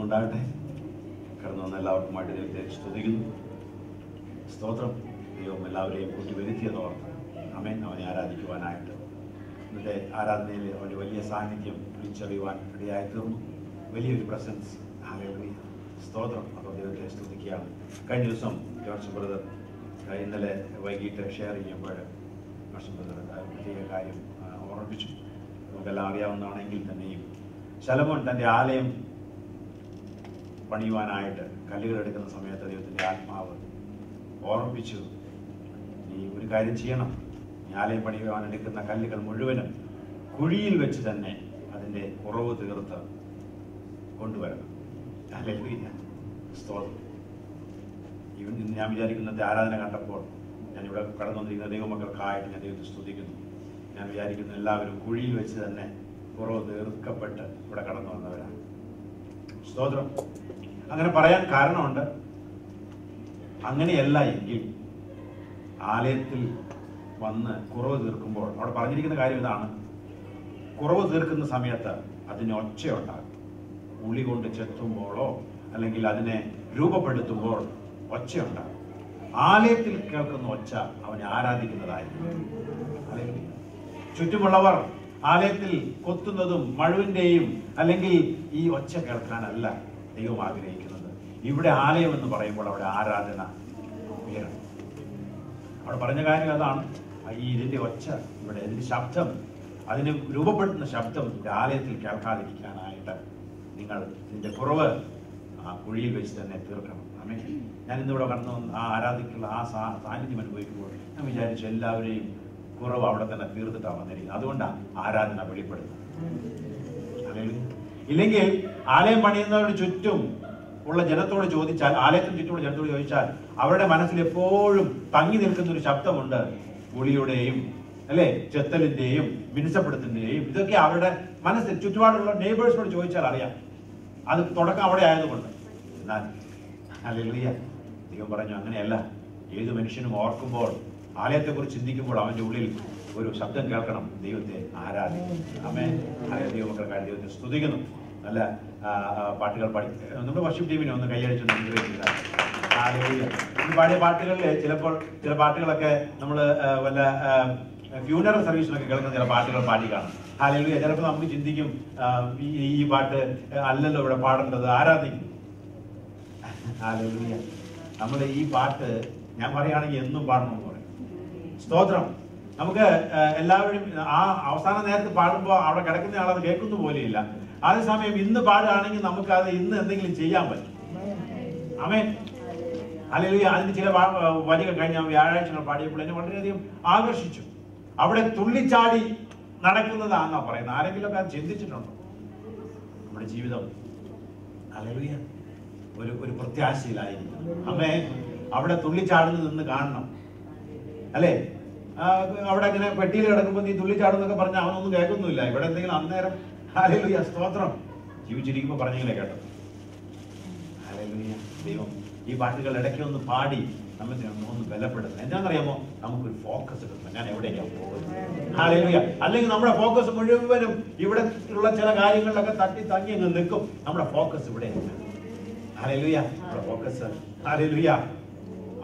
ഉണ്ടാകട്ടെ. കടന്നു വന്ന എല്ലാവർക്കുമായിട്ട് ദൈവത്തെ സ്തുതിക്കുന്നു. സ്തോത്രം. ദൈവം എല്ലാവരെയും കൂട്ടി വരുത്തിയെന്നോർത്ത് ആമേൻ. അവനെ ആരാധിക്കുവാനായിട്ട് ഇന്നത്തെ ആരാധനയിൽ അവൻ്റെ വലിയ സാന്നിധ്യം വിളിച്ചറിയുവാൻ ഇടയായി തീർന്നു. വലിയൊരു പ്രസൻസ്. ഹല്ലേലൂയ. സ്തോത്രം. അപ്പോൾ ദൈവത്തെ സ്തുതിക്കുകയാണ്. കഴിഞ്ഞ ദിവസം ജോൺസൺ ബ്രദർ ഇന്നലെ വൈകിട്ട് ഷെയർ ചെയ്യുമ്പോൾ ജോൺസൺ ബ്രദർ പ്രത്യേക കാര്യം ഓർമ്മിപ്പിച്ചു. നമുക്കെല്ലാം അറിയാവുന്നതാണെങ്കിൽ തന്നെയും ശലോമോൻ തൻ്റെ ആലയം പണിയുവാനായിട്ട് കല്ലുകൾ എടുക്കുന്ന സമയത്ത് ദൈവത്തിൻ്റെ ആത്മാവ് ഓർമ്മിപ്പിച്ചു, നീ ഒരു കാര്യം ചെയ്യണം. നീ ആലയം പണിയുവാൻ എടുക്കുന്ന കല്ലുകൾ മുഴുവനും കുഴിയിൽ വെച്ച് തന്നെ അതിൻ്റെ കുറവ് തീർത്ത് കൊണ്ടുവരണം. ഹല്ലേലൂയ. സ്തോത്രം. ഇന്ന് ഞാൻ വിചാരിക്കുന്നത്തെ ആരാധന കണ്ടപ്പോൾ ഞാനിവിടെ കടന്നു വന്നിരിക്കുന്ന ദൈവമക്കൾക്കായിട്ട് ഞാൻ ദൈവത്തെ സ്തുതിക്കുന്നു. ഞാൻ വിചാരിക്കുന്ന എല്ലാവരും കുഴിയിൽ വെച്ച് തന്നെ കുറവ് തീർക്കപ്പെട്ട് ഇവിടെ കടന്നു വന്നവരാണ്. സ്തോത്രം. അങ്ങനെ പറയാൻ കാരണമുണ്ട്. അങ്ങനെയല്ല എങ്കിൽ ആലയത്തിൽ വന്ന് കുറവ് തീർക്കുമ്പോൾ അവിടെ പറഞ്ഞിരിക്കുന്ന കാര്യം ഇതാണ്: കുറവ് തീർക്കുന്ന സമയത്ത് അതിന് ഒച്ചയുണ്ടാകും. ഉളി കൊണ്ട് ചെത്തുമ്പോഴോ അല്ലെങ്കിൽ അതിനെ രൂപപ്പെടുത്തുമ്പോൾ ഒച്ചയുണ്ടാകും. ആലയത്തിൽ കേൾക്കുന്ന ഒച്ച അവനെ ആരാധിക്കുന്നതായിരിക്കും. ചുറ്റുമുള്ളവർ ആലയത്തിൽ കൊത്തുന്നതും മഴുവിൻ്റെയും അല്ലെങ്കിൽ ഈ ഒച്ച കേൾക്കാനല്ല ദൈവം ആഗ്രഹിക്കുന്നത്. ഇവിടെ ആലയം എന്ന് പറയുമ്പോൾ അവിടെ ആരാധന ഉയരണം. അവിടെ പറഞ്ഞ കാര്യം അതാണ്. ഇതിൻ്റെ ഒച്ച, ഇവിടെ ഇതിൻ്റെ ശബ്ദം, അതിന് രൂപപ്പെടുത്തുന്ന ശബ്ദം ആലയത്തിൽ കേൾക്കാതിരിക്കാനായിട്ട് നിങ്ങൾ ഇതിൻ്റെ കുറവ് ആ കുഴിയിൽ വെച്ച് തന്നെ തീർക്കണം. ആമേൻ. ഞാൻ ഇന്നിവിടെ കടന്നു വന്ന് ആ ആരാധിക്കുള്ള ആ സാന്നിധ്യം അനുഭവിക്കുമ്പോൾ ഞാൻ വിചാരിച്ചു എല്ലാവരെയും കുറവ് അവിടെ തന്നെ തീർത്തിട്ടാണ് വന്നിരിക്കുന്നത്. അതുകൊണ്ടാണ് ആരാധന വെളിപ്പെടുന്നത്. ഇല്ലെങ്കിൽ ആലയം പണിയുന്നവരുടെ ചുറ്റും ഉള്ള ജനത്തോട് ചോദിച്ചാൽ, ആലയത്തിന് ചുറ്റുമുള്ള ജനത്തോട് ചോദിച്ചാൽ അവരുടെ മനസ്സിൽ എപ്പോഴും തങ്ങി നിൽക്കുന്ന ഒരു ശബ്ദമുണ്ട്. ഉളിയുടെയും അല്ലെ ചെത്തലിന്റെയും മിനുസപ്പെടുത്തിന്റെയും ഇതൊക്കെ അവരുടെ മനസ്സിൽ ചുറ്റുപാടുള്ള നെയ്ബേഴ്സിനോട് ചോദിച്ചാൽ അറിയാം. അത് തുടക്കം അവിടെ ആയതുകൊണ്ട്. എന്നാൽ ഹല്ലേലൂയ, ദൈവം പറഞ്ഞു അങ്ങനെയല്ല. ഏത് മനുഷ്യനും ഓർക്കുമ്പോൾ, ആലയത്തെക്കുറിച്ച് ചിന്തിക്കുമ്പോൾ അവൻ്റെ ഉള്ളിൽ ഒരു ശബ്ദം കേൾക്കണം: ദൈവത്തെ ആരാധിക്കും. ആമേൻ. ദൈവമക്കൾക്കായി ദൈവത്തെ സ്തുതിക്കുന്നു. നല്ല പാട്ടുകൾ പാടി നമ്മുടെ വർഷിപ്പ് ടീമിനെ ഒന്ന് കൈയടിച്ചു പാടിയ പാട്ടുകളിൽ ചില പാട്ടുകളൊക്കെ നമ്മൾ വല്ല ഫ്യൂണറൽ സർവീസിനൊക്കെ കേൾക്കുന്ന ചില പാട്ടുകൾ പാടി കാണും. ഹല്ലേലൂയ. ചിലപ്പോൾ നമുക്ക് ചിന്തിക്കും, ഈ പാട്ട് അല്ലല്ലോ ഇവിടെ പാടേണ്ടത്, ആരാധിക്കും. ഹല്ലേലൂയ. നമ്മൾ ഈ പാട്ട് ഞാൻ പറയുകയാണെങ്കിൽ എന്നും പാടണമെന്ന് പറയും. സ്തോത്രം. നമുക്ക് എല്ലാവരും ആ അവസാന നേരത്ത് പാടുമ്പോൾ അവിടെ കിടക്കുന്ന ആളത് കേൾക്കുന്ന പോലെയില്ല. അതേസമയം ഇന്ന് പാടുകയാണെങ്കിൽ നമുക്ക് അത് ഇന്ന് എന്തെങ്കിലും ചെയ്യാൻ പറ്റും. ആമേൻ. ഹല്ലേലൂയ. അതിന് ചില വരികൾ കഴിഞ്ഞ വ്യാഴാഴ്ച പാടിയപ്പോൾ എന്നെ വളരെയധികം ആകർഷിച്ചു. അവിടെ തുള്ളിച്ചാടി നടക്കുന്നതാണെന്നാ പറയുന്നത്. ആരെങ്കിലും അത് ചിന്തിച്ചിട്ടുണ്ടോ? നമ്മുടെ ജീവിതം ഹല്ലേലൂയ ഒരു പ്രത്യാശയിലായിരിക്കും. ആമേൻ. അവിടെ തുള്ളിച്ചാടുന്നത് നിന്ന് കാണണം, അല്ലേ? അവിടെ ഇങ്ങനെ പെട്ടിയിൽ കിടക്കുമ്പോൾ നീ തുള്ളിച്ചാടുന്നൊക്കെ പറഞ്ഞാൽ അവനൊന്നും കേൾക്കുന്നില്ല. ഇവിടെ എന്തെങ്കിലും അന്നേരം ഹല്ലേലൂയ സ്തോത്രം ജീവിച്ചിരിക്കുമ്പോൾ പറഞ്ഞെങ്കിലേ കേട്ടോ. ഹല്ലേലൂയ. ദൈവം ഈ പാട്ടുകൾ ഇടയ്ക്ക് ഒന്ന് പാടി നമുക്ക് ഒന്ന് ബലപ്പെടുത്തുന്നത് എന്താണെന്നറിയാമോ? നമുക്കൊരു ഫോക്കസ് കിട്ടണം. ഞാൻ എവിടേക്കാണ് പോകുന്നത്? ഹല്ലേലൂയ. അല്ലെങ്കിൽ നമ്മുടെ ഫോക്കസ് മുഴുവനും ഇവിടെ ഉള്ള ചില കാര്യങ്ങളിലൊക്കെ തട്ടി തങ്ങി അങ്ങ് നിൽക്കും. നമ്മുടെ ഫോക്കസ് ഇവിടെ. ഹല്ലേലൂയ. നമ്മുടെ ഫോക്കസ് ഹല്ലേലൂയ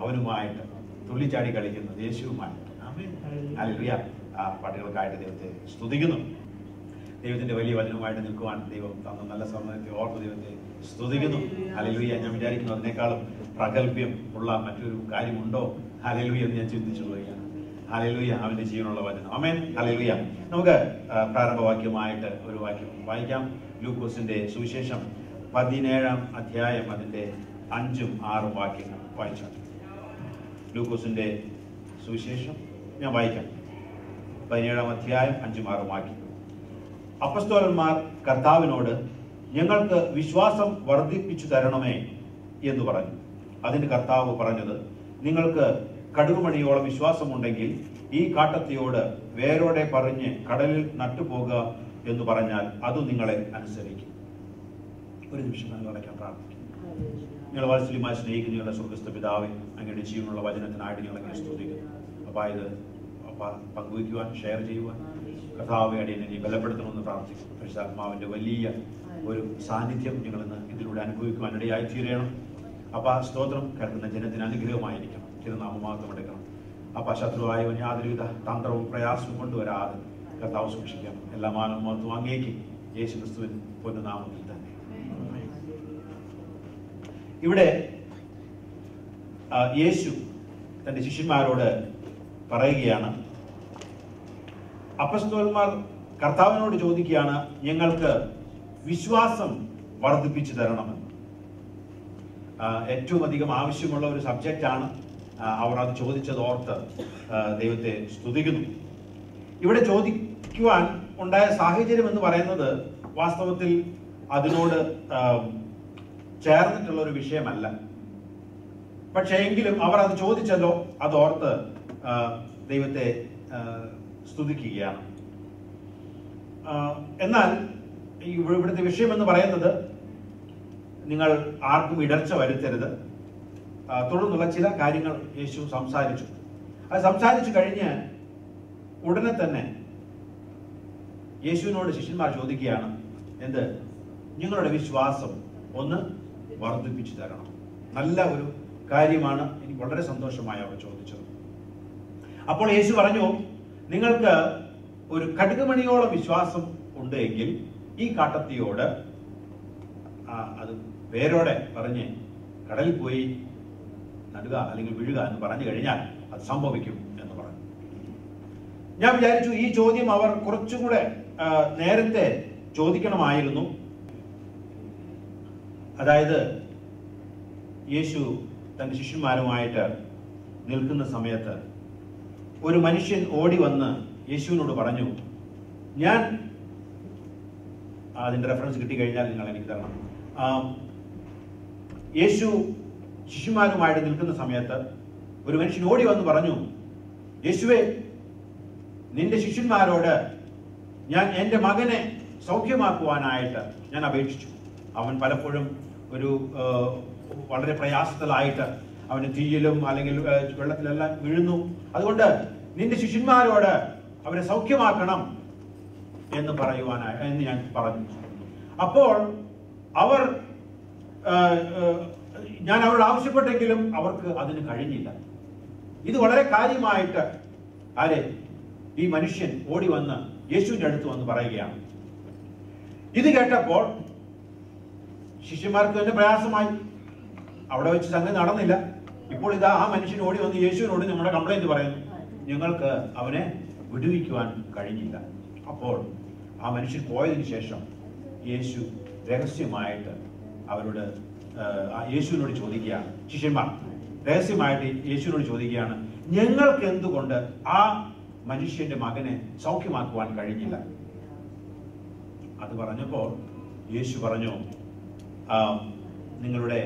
അവനുമായിട്ട് തുള്ളിച്ചാടി കളിക്കുന്നത് യേശുവുമായിട്ട്. ആമേൻ. ഹല്ലേലൂയ. ആ പാട്ടുകൾക്കായിട്ട് ദൈവത്തെ സ്തുതിക്കുന്നു. ദൈവത്തിന്റെ വലിയ വചനവുമായിട്ട് നിൽക്കുവാൻ ദൈവം തന്ന നല്ല സമയത്തെ ഓർത്ത് ദൈവത്തെ സ്തുതിക്കുന്നു. ഹല്ലേലൂയ. ഞാൻ വിചാരിക്കുന്നു അതിനേക്കാളും പ്രഗൽഭ്യം ഉള്ള മറ്റൊരു കാര്യമുണ്ടോ ഹല്ലേലൂയ എന്ന് ഞാൻ ചിന്തിച്ചു പോവുകയാണ്. ഹല്ലേലൂയ. അവന്റെ ജീവനുള്ള വചനം. ആമേൻ. ഹല്ലേലൂയ. നമുക്ക് പ്രാരംഭവാക്യമായിട്ട് ഒരു വാക്യം വായിക്കാം. ലൂക്കോസിന്റെ സുവിശേഷം 17-ാം അധ്യായം അതിന്റെ 5ഉം 6ഉം വാക്യങ്ങൾ വായിച്ചാൽ. ലൂക്കോസിന്റെ സുവിശേഷം ഞാൻ വായിക്കാം. 17-ാം അധ്യായം 5ഉം 6ഉം വാക്യങ്ങൾ. അപ്പസ്തോലന്മാർ കർത്താവിനോട്, ഞങ്ങൾക്ക് വിശ്വാസം വർദ്ധിപ്പിച്ചു തരണമേ എന്ന് പറഞ്ഞു. അതിന് കർത്താവ് പറഞ്ഞത്, നിങ്ങൾക്ക് കടുകുമണിയോളം വിശ്വാസമുണ്ടെങ്കിൽ ഈ കാട്ടത്തിയോട് വേരോടെ പറഞ്ഞ് കടലിൽ നട്ടുപോകുക എന്ന് പറഞ്ഞാൽ അത് നിങ്ങളെ അനുസരിക്കും. ഒരു നിമിഷം നിങ്ങൾ അടയ്ക്കാൻ പ്രാർത്ഥിക്കും. നിങ്ങൾ വാത്സല്യമായി സ്നേഹിക്കുന്ന നിങ്ങളുടെ സ്വർഗ്ഗസ്ഥ പിതാവേ, അങ്ങയുടെ ജീവനുള്ള വചനത്തിനായിട്ട് ഞങ്ങളെങ്ങനെ സ്തുതിക്കുന്നു. അപ്പോൾ ഇത് പങ്കുവയ്ക്കുവാൻ, ഷെയർ ചെയ്യുവാൻ കർത്താവെ അടിയനെ നീ ബലപ്പെടുത്തണമെന്ന് പ്രാർത്ഥിക്കുന്നു. പരിശുദ്ധാത്മാവിന്റെ വലിയ ഒരു സാന്നിധ്യം ഞങ്ങളിന്ന് ഇതിലൂടെ അനുഭവിക്കുവാനിടയായി തീരണം. അപ്പൊ സ്തോത്രം കേൾക്കുന്ന ജനത്തിന് അനുഗ്രഹമായിരിക്കണം. തിരുനാമമാത്രം എടുക്കണം. അപ്പൊ ശത്രുവായവൻ യാതൊരുവിധ തന്ത്രവും പ്രയാസവും കൊണ്ടുവരാതെ കർത്താവ് സൂക്ഷിക്കണം. എല്ലാ മാനവത്വം അങ്ങേക്ക് യേശു ക്രിസ്തുവിൻ പൊന്നുനാമത്തിൽ തന്നെ. ഇവിടെ യേശു തന്റെ ശിഷ്യന്മാരോട് പറയുകയാണ്, അപ്പസ്തോലന്മാർ കർത്താവിനോട് ചോദിക്കുകയാണ്, ഞങ്ങൾക്ക് വിശ്വാസം വർദ്ധിപ്പിച്ചു തരണമെന്ന്. ഏറ്റവും അധികം ആവശ്യമുള്ള ഒരു സബ്ജക്റ്റാണ്. അവർ അത് ചോദിച്ചത് ഓർത്ത് ദൈവത്തെ സ്തുതിക്കുന്നു. ഇവിടെ ചോദിക്കുവാൻ ഉണ്ടായ സാഹചര്യം എന്ന് പറയുന്നത് വാസ്തവത്തിൽ അതിനോട് ചേർന്നിട്ടുള്ള ഒരു വിഷയമല്ല. പക്ഷേ എങ്കിലും അവർ അത് ചോദിച്ചല്ലോ, അതോർത്ത് ദൈവത്തെ സ്തുതിക്കുകയാണ്. എന്നാൽ ഇവിടുത്തെ വിഷയം എന്ന് പറയുന്നത്, നിങ്ങൾ ആർക്കും ഇടർച്ച വരുത്തരുത്. തുടർന്നുള്ള ചില കാര്യങ്ങൾ യേശു സംസാരിച്ചു. അത് സംസാരിച്ചു കഴിഞ്ഞ് ഉടനെ തന്നെ യേശുവിനോട് ശിഷ്യന്മാർ ചോദിക്കുകയാണ്, എന്ത്? നിങ്ങളുടെ വിശ്വാസം ഒന്ന് വർദ്ധിപ്പിച്ചു തരണം. നല്ല ഒരു കാര്യമാണ്. എനിക്ക് വളരെ സന്തോഷമായി അവർ ചോദിച്ചത്. അപ്പോൾ യേശു പറഞ്ഞു, നിങ്ങൾക്ക് ഒരു കടുകുമണിയോളം വിശ്വാസം ഉണ്ട് എങ്കിൽ ഈ കാട്ടത്തിയോട് അത് വേരോടെ പറഞ്ഞ് കടലിൽ പോയി നടുക അല്ലെങ്കിൽ വീഴുക എന്ന് പറഞ്ഞു കഴിഞ്ഞാൽ അത് സംഭവിക്കും എന്ന് പറഞ്ഞു. ഞാൻ വിചാരിച്ചു ഈ ചോദ്യം അവർ കുറച്ചുകൂടെ നേരത്തെ ചോദിക്കണമായിരുന്നു. അതായത് യേശു തന്റെ ശിഷ്യന്മാരുമായിട്ട് നിൽക്കുന്ന സമയത്ത് ഒരു മനുഷ്യൻ ഓടി വന്ന് യേശുവിനോട് പറഞ്ഞു, ഞാൻ അതിന്റെ റെഫറൻസ് കിട്ടിക്കഴിഞ്ഞാൽ നിങ്ങൾ എനിക്ക് തരണം. യേശു ശിഷ്യന്മാരുമായിട്ട് നിൽക്കുന്ന സമയത്ത് ഒരു മനുഷ്യൻ ഓടി വന്ന് പറഞ്ഞു, യേശുവേ, നിന്റെ ശിഷ്യന്മാരോട് ഞാൻ എൻ്റെ മകനെ സൗഖ്യമാക്കുവാനായിട്ട് ഞാൻ അപേക്ഷിച്ചു. അവൻ പലപ്പോഴും ഒരു വളരെ പ്രയാസത്തിലായിട്ട് അവന് തീയിലും അല്ലെങ്കിൽ വെള്ളത്തിലെല്ലാം വീഴുന്നു. അതുകൊണ്ട് നിന്റെ ശിഷ്യന്മാരോട് അവരെ സൗഖ്യമാക്കണം എന്ന് എന്ന് ഞാൻ പറഞ്ഞു. അപ്പോൾ അവർ ഞാൻ അവരോട് ആവശ്യപ്പെട്ടെങ്കിലും അവർക്ക് അതിന് കഴിഞ്ഞില്ല. ഇത് വളരെ കാര്യമായിട്ട് ഈ മനുഷ്യൻ ഓടി വന്ന് യേശുവിന്റെ അടുത്ത് വന്ന് പറയുകയാണ്. ഇത് കേട്ടപ്പോൾ ശിഷ്യന്മാർക്ക് തന്നെ പ്രയാസമായി. അവിടെ വെച്ച് സംഗതി നടന്നില്ല. ഇപ്പോൾ ഇതാ ആ മനുഷ്യൻ ഓടി വന്ന് യേശുവിനോട് നമ്മുടെ കംപ്ലൈന്റ് പറയുന്നു, ഞങ്ങൾക്ക് അവനെ വിടുവിക്കുവാൻ കഴിഞ്ഞില്ല. അപ്പോൾ ആ മനുഷ്യൻ പോയതിനു ശേഷം യേശു രഹസ്യമായിട്ട് അവരോട് യേശുവിനോട് ചോദിക്കുകയാണ്. ശിഷ്യന്മാർ രഹസ്യമായിട്ട് യേശുവിനോട് ചോദിക്കുകയാണ്, ഞങ്ങൾക്ക് എന്തുകൊണ്ട് ആ മനുഷ്യന്റെ മകനെ സൗഖ്യമാക്കുവാൻ കഴിഞ്ഞില്ല? അത് പറഞ്ഞപ്പോൾ യേശു പറഞ്ഞു, നിങ്ങളുടെ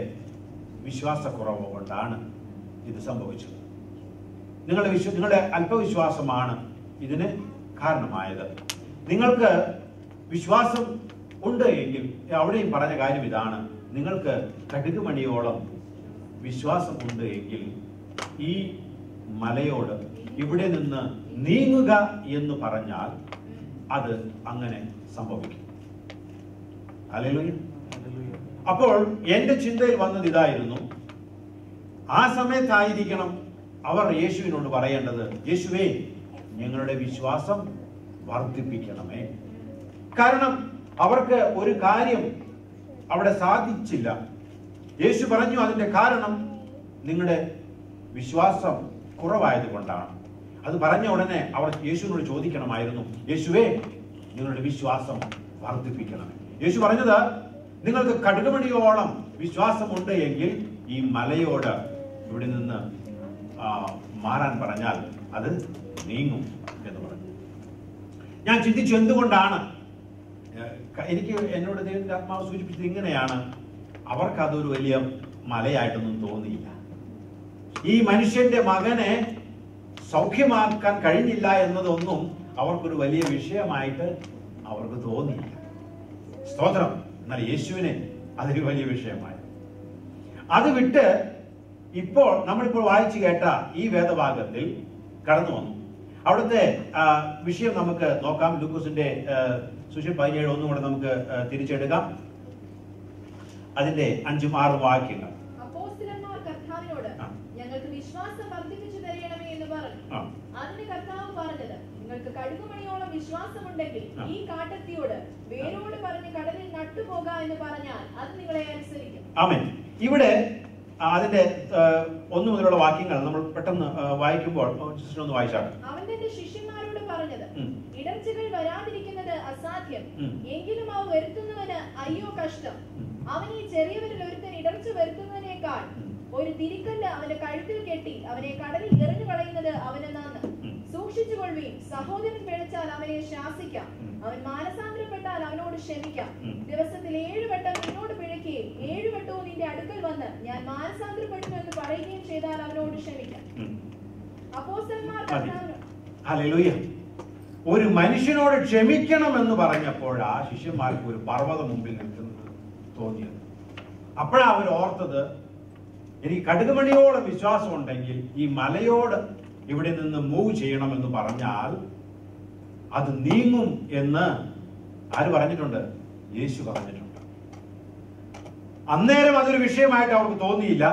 വിശ്വാസക്കുറവ് കൊണ്ടാണ് ഇത് സംഭവിച്ചത്. നിങ്ങളുടെ അല്പവിശ്വാസമാണ് ഇതിന് കാരണമായത്. നിങ്ങൾക്ക് വിശ്വാസം ഉണ്ട് എങ്കിൽ, അവിടെയും പറഞ്ഞ കാര്യം ഇതാണ്, നിങ്ങൾക്ക് കടുകുമണിയോളം വിശ്വാസം ഉണ്ട് എങ്കിൽ ഈ മലയോട് ഇവിടെ നിന്ന് നീങ്ങുക എന്ന് പറഞ്ഞാൽ അത് അങ്ങനെ സംഭവിക്കും. ഹല്ലേലൂയ. അപ്പോൾ എന്റെ ചിന്തയിൽ വന്നത് ഇതായിരുന്നു, ആ സമയത്തായിരിക്കണം അവർ യേശുവിനോട് പറയേണ്ടത്, യേശുവേ, ഞങ്ങളുടെ വിശ്വാസം വർദ്ധിപ്പിക്കണമേ. കാരണം അവർക്ക് ഒരു കാര്യം അവിടെ സാധിച്ചില്ല. യേശു പറഞ്ഞു, അതിന്റെ കാരണം നിങ്ങളുടെ വിശ്വാസം കുറവായത് കൊണ്ടാണ്. അത് പറഞ്ഞ ഉടനെ അവർ യേശുവിനോട് ചോദിക്കണമായിരുന്നു, യേശുവേ, നിങ്ങളുടെ വിശ്വാസം വർദ്ധിപ്പിക്കണമേ. യേശു പറഞ്ഞത്, നിങ്ങൾക്ക് കടുകുമണിയോളം വിശ്വാസമുണ്ട് എങ്കിൽ ഈ മലയോട് ഇവിടെ നിന്ന് മാറാൻ പറഞ്ഞാൽ അത് നീങ്ങും എന്ന് പറഞ്ഞു. ഞാൻ ചിന്തിച്ചു, എന്തുകൊണ്ടാണ്? എനിക്ക് എന്നോട് ദൈവത്തിന്റെ ആത്മാവ് സൂചിപ്പിച്ചത് ഇങ്ങനെയാണ്, അവർക്കതൊരു വലിയ മലയായിട്ടൊന്നും തോന്നിയില്ല. ഈ മനുഷ്യന്റെ മകനെ സൗഖ്യമാക്കാൻ കഴിഞ്ഞില്ല എന്നതൊന്നും അവർക്കൊരു വലിയ വിഷയമായിട്ട് അവർക്ക് തോന്നിയില്ല. സ്തോത്രം. എന്നാൽ യേശുവിനെ അതൊരു വലിയ വിഷയമായി. അത് വിട്ട് ഇപ്പോൾ നമ്മളിപ്പോൾ വായിച്ചു കേട്ട ഈ വേദഭാഗത്തിൽ കടന്നു വന്നു. അവിടുത്തെ വിഷയം നമുക്ക് നോക്കാം. ലൂക്കോസിന്റെ സുവിശേഷം 17 ഒന്നും കൂടെ നമുക്ക് തിരിച്ചെടുക്കാം. അതിന്റെ 5ഉം 6ഉം വാക്യങ്ങൾ. അപ്പോസ്തലന്മാർ കർത്താവിനോട് ഞങ്ങൾക്ക് വിശ്വാസം വർദ്ധിപ്പിച്ചു തരണമേ എന്ന് പറഞ്ഞു. അതിന് കർത്താവ് പറഞ്ഞത്, നിങ്ങൾക്ക് കടുകുമണിയോളം വിശ്വാസമുണ്ടെങ്കിൽ ഈ കാട്ടത്തിയോട് വേരോട് പറഞ്ഞ് കടലിൽ നട്ടുപോക എന്ന് പറഞ്ഞാൽ അത് നിങ്ങളെ അനുസരിക്കും. ആമേൻ. ഇവിടെ അതിന്റെ 1 മുതലുള്ള വാക്യങ്ങൾ നമ്മൾ പെട്ടെന്ന് വായിക്കുമ്പോൾ ഒന്ന് വായിച്ചാണ്. അവൻ തന്റെ ശിഷ്യന്മാരോട് പറഞ്ഞത്, ഇടർച്ചകൾ വരാതിരിക്കുന്നത് അസാധ്യം, എങ്കിലും അവ വരുത്തുന്നവന് അയ്യോ കഷ്ടം. അവൻ ഈ ചെറിയവരിൽ ഒരുത്തൻ ഇടർച്ച വരുത്തുന്നതിനേക്കാൾ ഒരു തിരിക്കല്ല് അവന്റെ കഴുത്തിൽ കെട്ടി അവനെ കടലിൽ എറിഞ്ഞു കളയുന്നത് അവന് നന്ന്. സൂക്ഷിച്ചു കൊള്ളുവീൻ. സഹോദരൻ പിഴച്ചാൽ അവനെ ശാസിക്കാം, അവൻ മാനസാന്തരപ്പെട്ടാൽ അവനോട് ക്ഷമിക്കാം. ദിവസത്തിൽ 7 വട്ടം നിന്നോട് പിഴയ്ക്കുകയും 7 വട്ടവും നിന്റെ അടുക്കൽ വന്ന് ഞാൻ മാനസാന്തരപ്പെട്ടു എന്ന് പറയുകയും ചെയ്താൽ അവനോട് ക്ഷമിക്കാം. അപ്പോസ്തലന്മാർ ഹല്ലേലൂയ. ഒരു മനുഷ്യനോട് ക്ഷമിക്കണം എന്ന് പറഞ്ഞപ്പോൾ ആ ശിഷ്യന്മാർക്ക് ഒരു പർവ്വതം മുമ്പിൽ നിൽക്കുന്നത് തോന്നിയത്. അപ്പോഴാ അവർ ഓർത്തത്, എനിക്ക് കടുകുമണിയോളം വിശ്വാസം ഉണ്ടെങ്കിൽ ഈ മലയോട് ഇവിടെ നിന്ന് മൂവ് ചെയ്യണമെന്ന് പറഞ്ഞാൽ അത് നീങ്ങും എന്ന് ആര് പറഞ്ഞിട്ടുണ്ട്? യേശു പറഞ്ഞിട്ടുണ്ട്. അന്നേരം അതൊരു വിഷയമായിട്ട് അവർക്ക് തോന്നിയില്ല,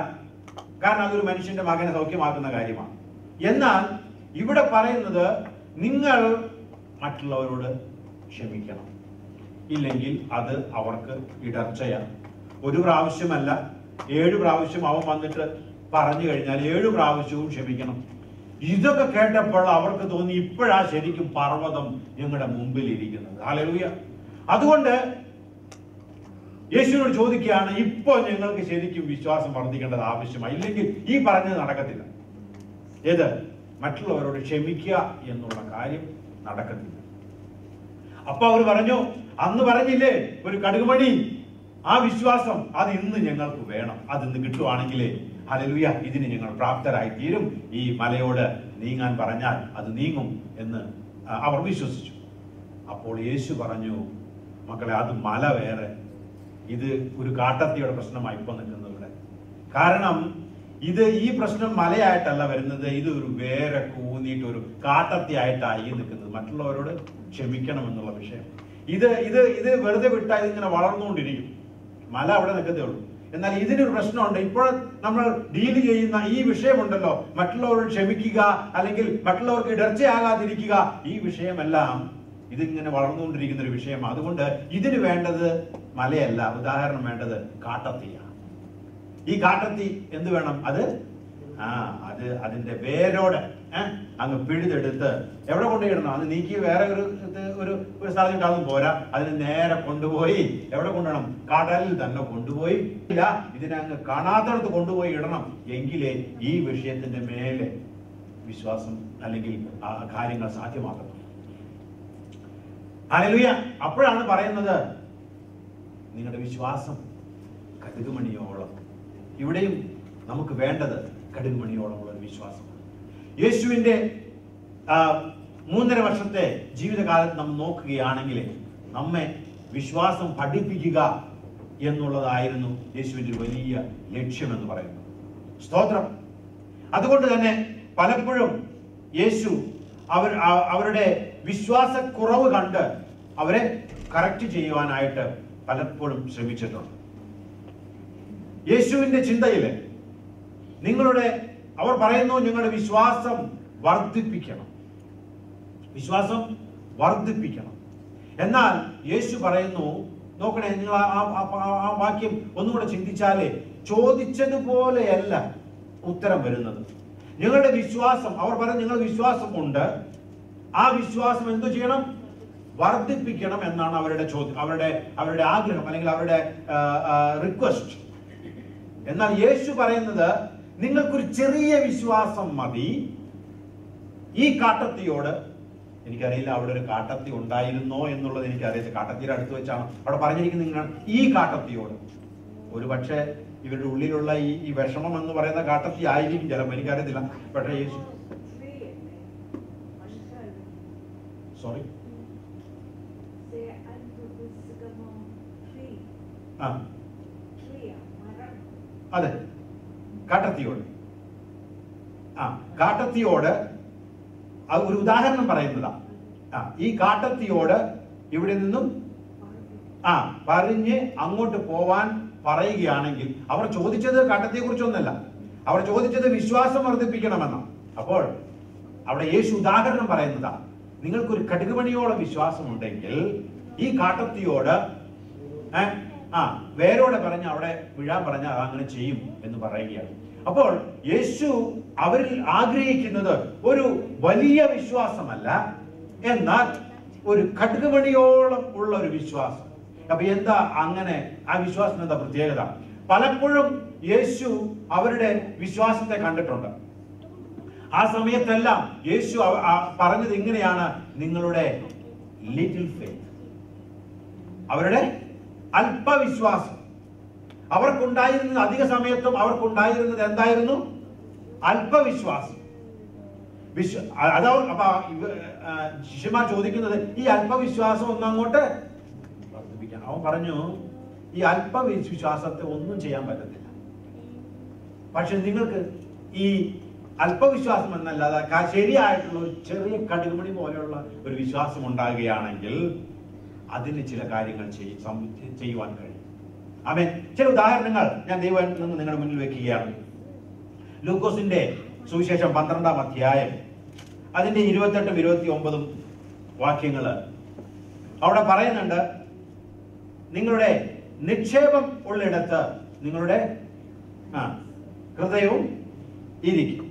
കാരണം അതൊരു മനുഷ്യന്റെ മകനെ സൗഖ്യമാക്കുന്ന കാര്യമാണ്. എന്നാൽ ഇവിടെ പറയുന്നത്, നിങ്ങൾ മറ്റുള്ളവരോട് ക്ഷമിക്കണം, ഇല്ലെങ്കിൽ അത് അവർക്ക് ഇടർച്ചയാണ്. 1 പ്രാവശ്യമല്ല, 7 പ്രാവശ്യം അവൻ വന്നിട്ട് പറഞ്ഞു കഴിഞ്ഞാൽ 7 പ്രാവശ്യവും ക്ഷമിക്കണം. ഇതൊക്കെ കേട്ടപ്പോൾ അവർക്ക് തോന്നി, ഇപ്പോഴാ ശരിക്കും പർവ്വതം ഞങ്ങളുടെ മുമ്പിൽ ഇരിക്കുന്നത്. ഹല്ലേലൂയ. അതുകൊണ്ട് യേശുവിനോട് ചോദിക്കുകയാണ്, ഇപ്പോൾ ഞങ്ങൾക്ക് ശരിക്കും വിശ്വാസം വർദ്ധിക്കേണ്ടത് ആവശ്യമായി, ഇല്ലെങ്കിൽ ഈ പറഞ്ഞത് നടക്കത്തില്ല. ഏത്? മറ്റുള്ളവരോട് ക്ഷമിക്കുക എന്നുള്ള കാര്യം നടക്കത്തില്ല. അപ്പൊ അവർ പറഞ്ഞു, അന്ന് പറഞ്ഞില്ലേ ഒരു കടുകുമണി, ആ വിശ്വാസം അത് ഇന്ന് ഞങ്ങൾക്ക് വേണം. അത് ഇന്ന് കിട്ടുവാണെങ്കിലേ ഹല്ലേലൂയ, ഇതിന് ഞങ്ങൾ പ്രാപ്തരായി തീരും. ഈ മലയോട് നീങ്ങാൻ പറഞ്ഞാൽ അത് നീങ്ങും എന്ന് അവർ വിശ്വസിച്ചു. അപ്പോൾ യേശു പറഞ്ഞു, മക്കളെ, അത് മല വേറെ, ഇത് ഒരു കാട്ടത്തിയുടെ പ്രശ്നമായി ഇപ്പൊ നിൽക്കുന്നത് ഇവിടെ. കാരണം ഈ പ്രശ്നം മലയായിട്ടല്ല വരുന്നത്, ഇത് ഒരു വേറെ കൂന്നിയിട്ട് ഒരു കാട്ടത്തിയായിട്ടാണ് ഈ നിൽക്കുന്നത്. മറ്റുള്ളവരോട് ക്ഷമിക്കണം എന്നുള്ള വിഷയം ഇത് വെറുതെ വിട്ടാൽ ഇതിങ്ങനെ വളർന്നുകൊണ്ടിരിക്കും. മല അവിടെ നിൽക്കത്തേ ഉള്ളൂ. എന്നാൽ ഇതിനൊരു പ്രശ്നമുണ്ട്. ഇപ്പോൾ നമ്മൾ ഡീൽ ചെയ്യുന്ന ഈ വിഷയമുണ്ടല്ലോ, മറ്റുള്ളവരോട് ക്ഷമിക്കുക അല്ലെങ്കിൽ മറ്റുള്ളവർക്ക് ഇടർച്ചയാകാതിരിക്കുക, ഈ വിഷയമെല്ലാം ഇതിങ്ങനെ വളർന്നുകൊണ്ടിരിക്കുന്ന ഒരു വിഷയമാണ്. അതുകൊണ്ട് ഇതിന് വേണ്ടത് മലയല്ല, ഉദാഹരണം വേണ്ടത് കാട്ടത്തിയാണ്. ഈ കാട്ടത്തി എന്ത് വേണം? അത് അതിന്റെ വേരോടെ അങ്ങ് പിഴുതെടുത്ത് എവിടെ കൊണ്ടുപോയിടണം? അത് നീക്കി വേറെ ഒരു സ്ഥലം കാണും പോരാ, അതിന് നേരെ കൊണ്ടുപോയി എവിടെ കൊണ്ടുപോകണം? കടലിൽ തന്നെ കൊണ്ടുപോയി ഇതിനെ അങ്ങ് കാണാത്തടത്ത് കൊണ്ടുപോയി ഇടണം. എങ്കിലേ ഈ വിഷയത്തിന്റെ മേലെ വിശ്വാസം അല്ലെങ്കിൽ ആ കാര്യങ്ങൾ സാധ്യമാക്കണം. ഹല്ലേലൂയ. അപ്പോഴാണ് പറയുന്നത്, നിങ്ങളുടെ വിശ്വാസം കടുകുമണിയോളം. ഇവിടെയും നമുക്ക് വേണ്ടത് കടുകുമണിയോളമുള്ള ഒരു വിശ്വാസമാണ്. യേശുവിന്റെ 3.5 വർഷത്തെ ജീവിതകാലത്ത് നമ്മൾ നോക്കുകയാണെങ്കിൽ നമ്മെ വിശ്വാസം പഠിപ്പിക്കുക എന്നുള്ളതായിരുന്നു യേശുവിന്റെ വലിയ ലക്ഷ്യമെന്ന് പറയുന്നത്. സ്തോത്രം. അതുകൊണ്ട് തന്നെ പലപ്പോഴും യേശു അവരുടെ വിശ്വാസക്കുറവ് കണ്ട് അവരെ കറക്റ്റ് ചെയ്യുവാനായിട്ട് പലപ്പോഴും ശ്രമിച്ചിട്ടുണ്ട്. യേശുവിന്റെ ചിന്തയില് അവർ പറയുന്നു, നിങ്ങളുടെ വിശ്വാസം വർദ്ധിപ്പിക്കണം, വിശ്വാസം വർദ്ധിപ്പിക്കണം. എന്നാൽ യേശു പറയുന്നു, നോക്കണേ, നിങ്ങൾ ആ വാക്യം ഒന്നുകൂടെ ചിന്തിച്ചാലേ ചോദിച്ചതുപോലെയല്ല ഉത്തരം വരുന്നത്. നിങ്ങളുടെ വിശ്വാസം, അവർ പറയുന്നത് നിങ്ങൾ വിശ്വാസം ഉണ്ട്, ആ വിശ്വാസം എന്തു ചെയ്യണം? വർദ്ധിപ്പിക്കണം എന്നാണ് അവരുടെ ചോദ്യം, അവരുടെ ആഗ്രഹം അല്ലെങ്കിൽ അവരുടെ റിക്വസ്റ്റ്. എന്നാൽ യേശു പറയുന്നത്, നിങ്ങൾക്കൊരു ചെറിയ വിശ്വാസം മതി. ഈ കാട്ടത്തിയോട്, എനിക്കറിയില്ല അവിടെ ഒരു കാട്ടത്തി ഉണ്ടായിരുന്നോ എന്നുള്ളത് എനിക്കറിയില്ല, കാട്ടത്തിയുടെ അടുത്ത് വെച്ചാണ് അവിടെ പറഞ്ഞിരിക്കുന്നത്. നിങ്ങൾ ഈ കാട്ടത്തിയോട്, ഒരു പക്ഷേ ഇവരുടെ ഉള്ളിലുള്ള ഈ വിഷമം എന്ന് പറയുന്ന കാട്ടത്തി ആയിരിക്കും ചിലപ്പോൾ, എനിക്കറിയത്തില്ല. പക്ഷേ യേശു സോറി അതെ കാട്ടത്തിയോട് ഒരു ഉദാഹരണം പറയുന്നതാ. ഈ കാട്ടത്തിയോട് ഇവിടെ നിന്നും പറഞ്ഞ് അങ്ങോട്ട് പോവാൻ പറയുകയാണെങ്കിൽ, അവർ ചോദിച്ചത് കാട്ടത്തിയെ കുറിച്ചൊന്നല്ല, അവർ ചോദിച്ചത് വിശ്വാസം വർദ്ധിപ്പിക്കണമെന്നാണ്. അപ്പോൾ അവിടെ യേശു ഉദാഹരണം പറയുന്നതാ, നിങ്ങൾക്കൊരു കടുകുമണിയോളം വിശ്വാസമുണ്ടെങ്കിൽ ഈ കാട്ടത്തിയോട് വേരോടെ പറഞ്ഞ് അവിടെ വീഴാൻ പറഞ്ഞാൽ അങ്ങനെ ചെയ്യും എന്ന് പറയുകയാണ്. അപ്പോൾ യേശു അവരിൽ ആഗ്രഹിക്കുന്നത് ഒരു വലിയ വിശ്വാസമല്ല, എന്നാൽ ഒരു കടുകുമണിയോളം ഉള്ള ഒരു വിശ്വാസം. അപ്പൊ എന്താ അങ്ങനെ ആ വിശ്വാസം എന്താ പ്രത്യേകത? പലപ്പോഴും യേശു അവരുടെ വിശ്വാസത്തെ കണ്ടിട്ടുണ്ട്. ആ സമയത്തെല്ലാം യേശു പറഞ്ഞത് ഇങ്ങനെയാണ്, നിങ്ങളുടെ ലിറ്റിൽ ഫെയ്ത്ത്, അവരുടെ അല്പവിശ്വാസം. അവർക്കുണ്ടായിരുന്നത് അധിക സമയത്തും അവർക്കുണ്ടായിരുന്നത് എന്തായിരുന്നു? അല്പവിശ്വാസം. ശിഷ്യന്മാർ ചോദിക്കുന്നത് ഈ അല്പവിശ്വാസം ഒന്നങ്ങോട്ട് വർദ്ധിപ്പിക്കാൻ. അവൻ പറഞ്ഞു, ഈ അല്പവിശ്വാസത്തെ ഒന്നും ചെയ്യാൻ പറ്റത്തില്ല. പക്ഷെ നിങ്ങൾക്ക് ഈ അല്പവിശ്വാസം എന്നല്ലാതെ ശരിയായിട്ടുള്ള ഒരു ചെറിയ കടുകുമണി പോലെയുള്ള ഒരു വിശ്വാസം ഉണ്ടാകുകയാണെങ്കിൽ അതിന് ചില കാര്യങ്ങൾ ചെയ്യുവാൻ കഴിയും. ആമേൻ. ചില ഉദാഹരണങ്ങൾ ഞാൻ ദൈവം നിങ്ങളുടെ മുന്നിൽ വെക്കുകയാണ്. ലൂക്കോസിന്റെ സുവിശേഷം 12-ാം അധ്യായം അതിന്റെ 28-ഉം 29-ഉം വാക്യങ്ങള് അവിടെ പറയുന്നുണ്ട്, നിങ്ങളുടെ നിക്ഷേപം ഉള്ളിടത്ത് നിങ്ങളുടെ ഹൃദയവും ഇരിക്കും.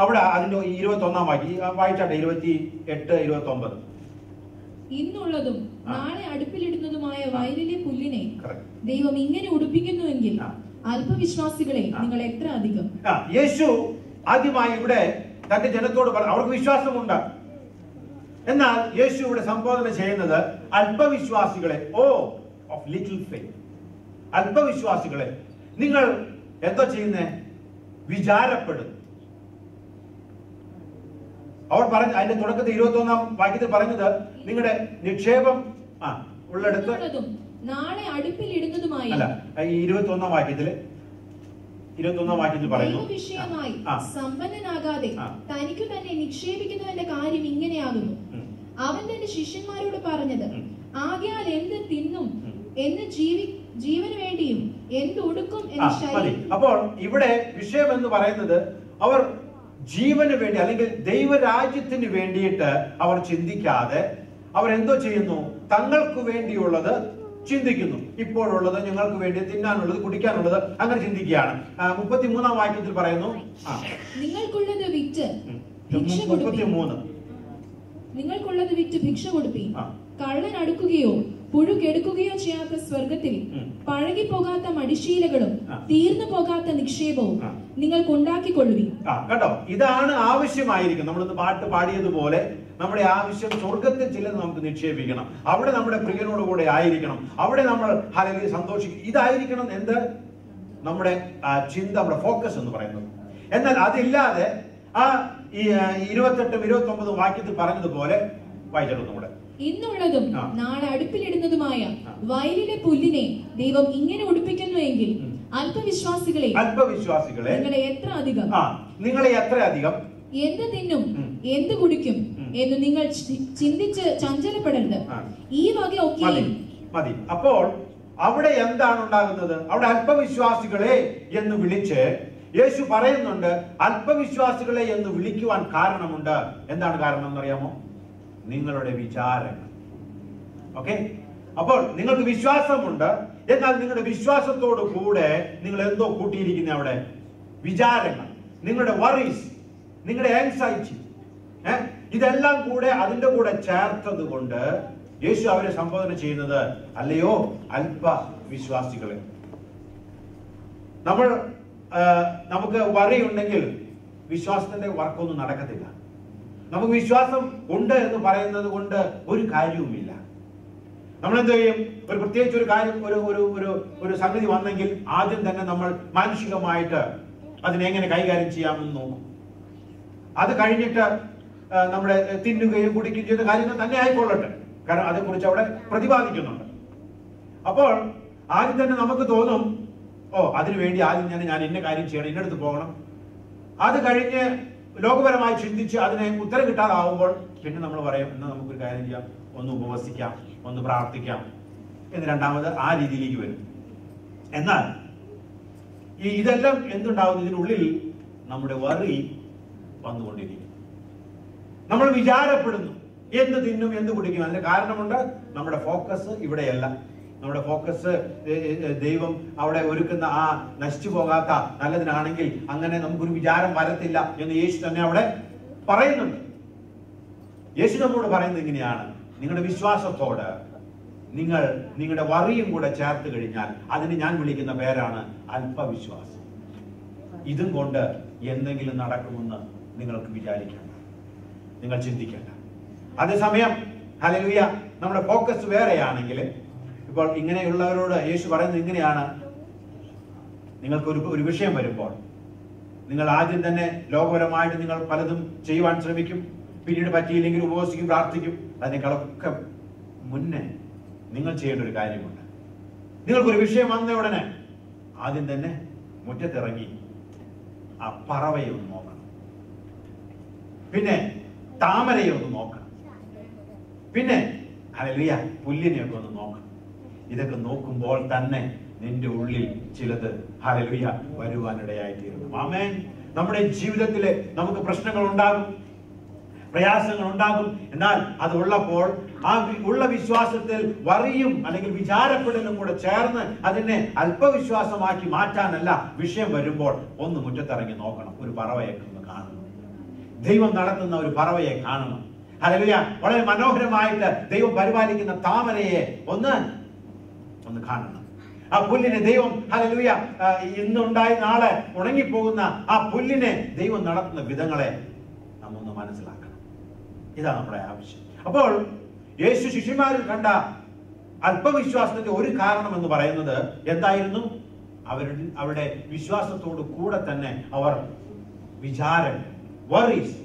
അവിടെ അതിന്റെ 21-ാം വാക്യം വായിച്ചാട്ടെ, 28, 29. ഇന്നുള്ളതും നാളെ അടുപ്പിലിടുന്നതുമായ വയലിലെ പുല്ലിനെ ദൈവം ഇങ്ങനെ ഉടുപ്പിക്കുന്നുവെങ്കിൽ അല്പവിശ്വാസികളെ നിങ്ങൾ എത്ര അധികം. യേശു ആദ്യമായി ഇവിടെ തന്റെ ജനത്തോട് അവർക്ക് വിശ്വാസമുണ്ട്, എന്നാൽ യേശു ഇവിടെ സംബോധന ചെയ്യുന്നത് അല്പവിശ്വാസികളെ, ഓഫ് ലിറ്റിൽ ഫെയ്ത്ത്, അല്പവിശ്വാസികളെ നിങ്ങൾ എന്താ ചെയ്യുന്നേ? വിചാരപ്പെടുന്നു. അവർ പറഞ്ഞ അതിന്റെ തുടക്കത്തിൽ 21-ാം വാക്യത്തിൽ പറഞ്ഞത് നിങ്ങളുടെ നിക്ഷേപം ഉള്ളിടത്ത് നാളെ അടുപ്പിലിടുന്നതുമായ, അല്ല, ഈ 21-ാം വാക്യത്തില് 21-ാം വാക്യത്തിൽ പറയുന്നു, വിഷയമായി സമ്പന്നനാകാതെ തനിക്കു തന്നെ നിക്ഷേപിക്കുന്നവന്റെ കാര്യം ഇങ്ങനെയാകുന്നു. അവൻ തന്റെ ശിഷ്യന്മാരോട് പറഞ്ഞത്, ആകയാൽ എന്ത് തിന്നും, എന്ന് ജീവന് വേണ്ടിയും എന്ത് ഉടുക്കും എന്ന് ശരീരം. അപ്പോൾ ഇവിടെ വിഷയം എന്ന് പറയുന്നത്, അവർ ജീവന് വേണ്ടി അല്ലെങ്കിൽ ദൈവരാജ്യത്തിന് വേണ്ടിയിട്ട് അവർ ചിന്തിക്കാതെ അവർ എന്തോ ചെയ്യുന്നു? തങ്ങൾക്ക് വേണ്ടിയുള്ളത് ചിന്തിക്കുന്നു. ഇപ്പോഴുള്ളത് ഞങ്ങൾക്ക് വേണ്ടി തിന്നാനുള്ളത് കുടിക്കാനുള്ളത് അങ്ങനെ ചിന്തിക്കുകയാണ്. 33-ാം വാക്യത്തിൽ പറയുന്നു, നിങ്ങൾക്കുള്ളത് വിറ്റ് 33 നിങ്ങൾക്കുള്ളത് വിറ്റ് ഭിക്ഷ കൊടുപ്പി. കള്ളൻ അടുക്കുകയോ പുഴു കെടുക്കുകയോ ചെയ്യാത്ത സ്വർഗത്തിൽ പഴകി പോകാത്ത മടിശീലകളും തീർന്നു പോകാത്ത നിക്ഷേപവും നിങ്ങൾക്ക് ഉണ്ടാക്കിക്കൊള്ളുവി. കേട്ടോ, ഇതാണ് ആവശ്യമായിരിക്കും. നമ്മളിന്ന് പാട്ട് പാടിയതുപോലെ നമ്മുടെ ആവശ്യം സ്വർഗത്തിൽ ചിലത് നമുക്ക് നിക്ഷേപിക്കണം. അവിടെ നമ്മുടെ പ്രിയനോട് കൂടെ ആയിരിക്കണം. അവിടെ നമ്മൾ ഹല്ലേലൂയ സന്തോഷിക്കും. ഇതായിരിക്കണം എന്ത് നമ്മുടെ ചിന്ത, നമ്മുടെ ഫോക്കസ് എന്ന് പറയുന്നത്. എന്നാൽ അതില്ലാതെ ഈ 28-ഉം 29-ഉം വാക്യത്തിൽ പറഞ്ഞതുപോലെ വായിച്ചിട്ടുണ്ട്. കൂടെ ഇന്നുള്ളതും നാളെ അടുപ്പിലിടുന്നതുമായ വയലിലെ പുല്ലിനെ ദൈവം ഇങ്ങനെ ഉടുപ്പിക്കുന്നുവെങ്കിൽ അല്പവിശ്വാസികളെ നിങ്ങളെ എത്ര അധികം എന്ത് തിന്നും എന്ത് കുടിക്കും എന്ന് നിങ്ങൾ ചിന്തിച്ച് ചഞ്ചലപ്പെടരുത്. ഈ വക ഒക്കെ മതി. അപ്പോൾ അവിടെ എന്താണ് ഉണ്ടാകുന്നത്? അവിടെ അല്പവിശ്വാസികളെ എന്ന് വിളിച്ച് യേശു പറയുന്നുണ്ട്. അല്പവിശ്വാസികളെ എന്ന് വിളിക്കുവാൻ കാരണമുണ്ട്. എന്താണ് കാരണം എന്നറിയാമോ? നിങ്ങളുടെ വിചാരങ്ങൾ. ഓക്കെ, അപ്പോൾ നിങ്ങൾക്ക് വിശ്വാസമുണ്ട്, എന്നാൽ നിങ്ങളുടെ വിശ്വാസത്തോടു കൂടെ നിങ്ങൾ എന്തോ കൂട്ടിയിരിക്കുന്ന അവിടെ വിചാരങ്ങൾ, നിങ്ങളുടെ വറീസ്, നിങ്ങളുടെ ആൻസൈറ്റി, ഇതെല്ലാം കൂടെ അതിന്റെ കൂടെ ചേർത്തത് കൊണ്ട് യേശു അവരെ സംബോധന ചെയ്യുന്നത്, അല്ലയോ അല്പ വിശ്വാസികളെ. നമുക്ക് വറിയുണ്ടെങ്കിൽ വിശ്വാസത്തിന്റെ വർക്കൊന്നും നടക്കത്തില്ല. നമുക്ക് വിശ്വാസം ഉണ്ട് എന്ന് പറയുന്നത് കൊണ്ട് ഒരു കാര്യവുമില്ല. നമ്മൾ എന്ത് ചെയ്യും? ഒരു പ്രത്യേകിച്ച് ഒരു കാര്യം, ഒരു സംഗതി വന്നെങ്കിൽ ആദ്യം തന്നെ നമ്മൾ മാനുഷികമായിട്ട് അതിനെങ്ങനെ കൈകാര്യം ചെയ്യാമെന്ന് നോക്കും. അത് കഴിഞ്ഞിട്ട് നമ്മുടെ തിന്നുകയും കുടിക്കുകയും ചെയ്യുന്ന കാര്യങ്ങൾ തന്നെ ആയിക്കൊള്ളട്ടെ, കാരണം അതേക്കുറിച്ച് അവിടെ പ്രതിപാദിക്കുന്നുണ്ട്. അപ്പോൾ ആദ്യം തന്നെ നമുക്ക് തോന്നും, അതിനു വേണ്ടി ആദ്യം ഞാൻ ഇന്ന കാര്യം ചെയ്യണം, ഇന്നടുത്ത് പോകണം. അത് കഴിഞ്ഞ് ലോകപരമായി ചിന്തിച്ച് അതിനെ ഉത്തരം കിട്ടാതാവുമ്പോൾ പിന്നെ നമ്മൾ പറയും, എന്നാൽ നമുക്കൊരു കാര്യം ചെയ്യാം, ഒന്ന് ഉപവസിക്കാം, ഒന്ന് പ്രാർത്ഥിക്കാം എന്ന് രണ്ടാമത് ആ രീതിയിലേക്ക് വരും. എന്നാൽ ഇതെല്ലാം എന്തുണ്ടാവും? ഇതിനുള്ളിൽ നമ്മുടെ വറി വന്നുകൊണ്ടിരിക്കും. നമ്മൾ വിചാരപ്പെടുന്നു എന്ത് തിന്നും എന്ത് കുടിക്കും. അതിന് കാരണമുണ്ട്, നമ്മുടെ ഫോക്കസ് ഇവിടെയല്ല. നമ്മുടെ ഫോക്കസ് ദൈവം അവിടെ ഒരുക്കുന്ന ആ നശിച്ചു പോകാത്ത നല്ലതിനാണെങ്കിൽ അങ്ങനെ നമുക്കൊരു വിചാരം വരത്തില്ല എന്ന് യേശു തന്നെ അവിടെ പറയുന്നുണ്ട്. യേശു നമ്മോട് പറയുന്നത് ഇങ്ങനെയാണ്, നിങ്ങളുടെ വിശ്വാസത്തോട് നിങ്ങൾ നിങ്ങളുടെ വറിയും കൂടെ ചേർത്ത് കഴിഞ്ഞാൽ അതിന് ഞാൻ വിളിക്കുന്ന പേരാണ് അല്പവിശ്വാസം. ഇതും കൊണ്ട് എന്തെങ്കിലും നടക്കുമെന്ന് നിങ്ങൾക്ക് വിചാരിക്കേണ്ട, നിങ്ങൾ ചിന്തിക്കേണ്ട. അതേസമയം ഹല്ലേലൂയ നമ്മുടെ ഫോക്കസ് വേറെയാണെങ്കിൽ, ഇപ്പോൾ ഇങ്ങനെയുള്ളവരോട് യേശു പറയുന്നത് ഇങ്ങനെയാണ്, നിങ്ങൾക്ക് ഒരു വിഷയം വരുമ്പോൾ നിങ്ങൾ ആദ്യം തന്നെ ലോകപരമായിട്ട് നിങ്ങൾ പലതും ചെയ്യുവാൻ ശ്രമിക്കും, പിന്നീട് പറ്റിയില്ലെങ്കിൽ ഉപവസിക്കും, പ്രാർത്ഥിക്കും. അതിനേക്കാളൊക്കെ മുന്നേ നിങ്ങൾ ചെയ്യേണ്ട ഒരു കാര്യമുണ്ട്. നിങ്ങൾക്കൊരു വിഷയം വന്ന ഉടനെ ആദ്യം തന്നെ മുറ്റത്തിറങ്ങി ആ പറവയെ ഒന്ന് നോക്കണം, പിന്നെ താമരയെ ഒന്ന് നോക്കണം, പിന്നെ ഹല്ലേലൂയ പുല്ലിനെയൊക്കെ ഒന്ന് നോക്കണം. ഇതൊക്കെ നോക്കുമ്പോൾ തന്നെ നിന്റെ ഉള്ളിൽ ചിലത് ഹല്ലേലൂയ വരുവാനിടയായിത്തീരുന്നു. ആമേൻ. നമ്മുടെ ജീവിതത്തിൽ നമുക്ക് പ്രശ്നങ്ങൾ ഉണ്ടാകും, പ്രയാസങ്ങൾ ഉണ്ടാകും. എന്നാൽ അത് ഉള്ളപ്പോൾ ആ ഉള്ള വിശ്വാസത്തിൽ വറിയും അല്ലെങ്കിൽ വിചാരപ്പെടലും കൂടെ ചേർന്ന് അതിനെ അല്പവിശ്വാസമാക്കി മാറ്റാനല്ല, വിഷയം വരുമ്പോൾ ഒന്ന് മുറ്റത്തിറങ്ങി നോക്കണം, ഒരു പറവയെ ഒന്ന് കാണണം, ദൈവം നടത്തുന്ന ഒരു പറവയെ കാണണം. ഹല്ലേലൂയ. വളരെ മനോഹരമായിട്ട് ദൈവം പരിപാലിക്കുന്ന താമരയെ ഒന്ന് കാണണം. ആ പുല്ലിനെ ദൈവം ഹല്ലേലൂയ ഇന്നുണ്ടായി നാളെ ഉണങ്ങിപ്പോകുന്ന ആ പുല്ലിനെ ദൈവം നടത്തുന്ന വിധങ്ങളെ നാം ഒന്ന് മനസ്സിലാക്കണം. ഇതാണ് നമ്മുടെ ആവശ്യം. അപ്പോൾ യേശു ശിഷ്യന്മാരിൽ കണ്ട അല്പവിശ്വാസത്തിന്റെ ഒരു കാരണം എന്ന് പറയുന്നത് എന്തായിരുന്നു? അവരുടെ വിശ്വാസത്തോട് കൂടെ തന്നെ അവർ വിചാരം, വറീസ്,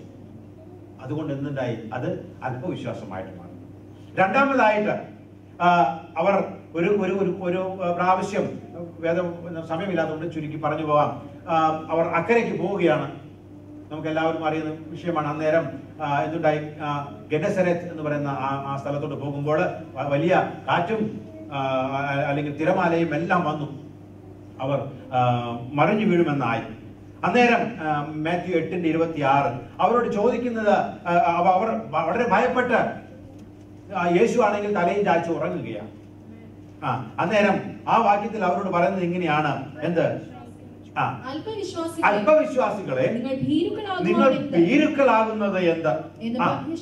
അതുകൊണ്ട് എന്തുണ്ടായി? അത് അല്പവിശ്വാസമായിട്ട് മാറി. രണ്ടാമതായിട്ട് അവർ ഒരു ഒരു ഒരു പ്രാവശ്യം, വേദം സമയമില്ലാത്തതുകൊണ്ട് ചുരുക്കി പറഞ്ഞു പോവാം, അവർ അക്കരയ്ക്ക് പോവുകയാണ്. നമുക്ക് എല്ലാവരും അറിയുന്ന വിഷയമാണ്. അന്നേരം എന്തുണ്ടായി? ഗെനസരത്ത് എന്ന് പറയുന്ന ആ സ്ഥലത്തോട്ട് പോകുമ്പോൾ വലിയ കാറ്റും അല്ലെങ്കിൽ തിരമാലയും എല്ലാം വന്നു. അവർ മറിഞ്ഞു വീഴുമെന്നായി. അന്നേരം മാത്യു 8:26 അവരോട് ചോദിക്കുന്നത്, അവർ വളരെ ഭയപ്പെട്ട് യേശു ആണെങ്കിൽ തലയും ചായ്ച്ച് ഉറങ്ങുകയാണ്. അന്നേരം ആ വാക്യത്തിൽ അവരോട് പറയുന്നത് ഇങ്ങനെയാണ്, എന്ത്? അല്പവിശ്വാസികളെ നിങ്ങൾ ഭീരുക്കളാകുന്നത് എന്ത്?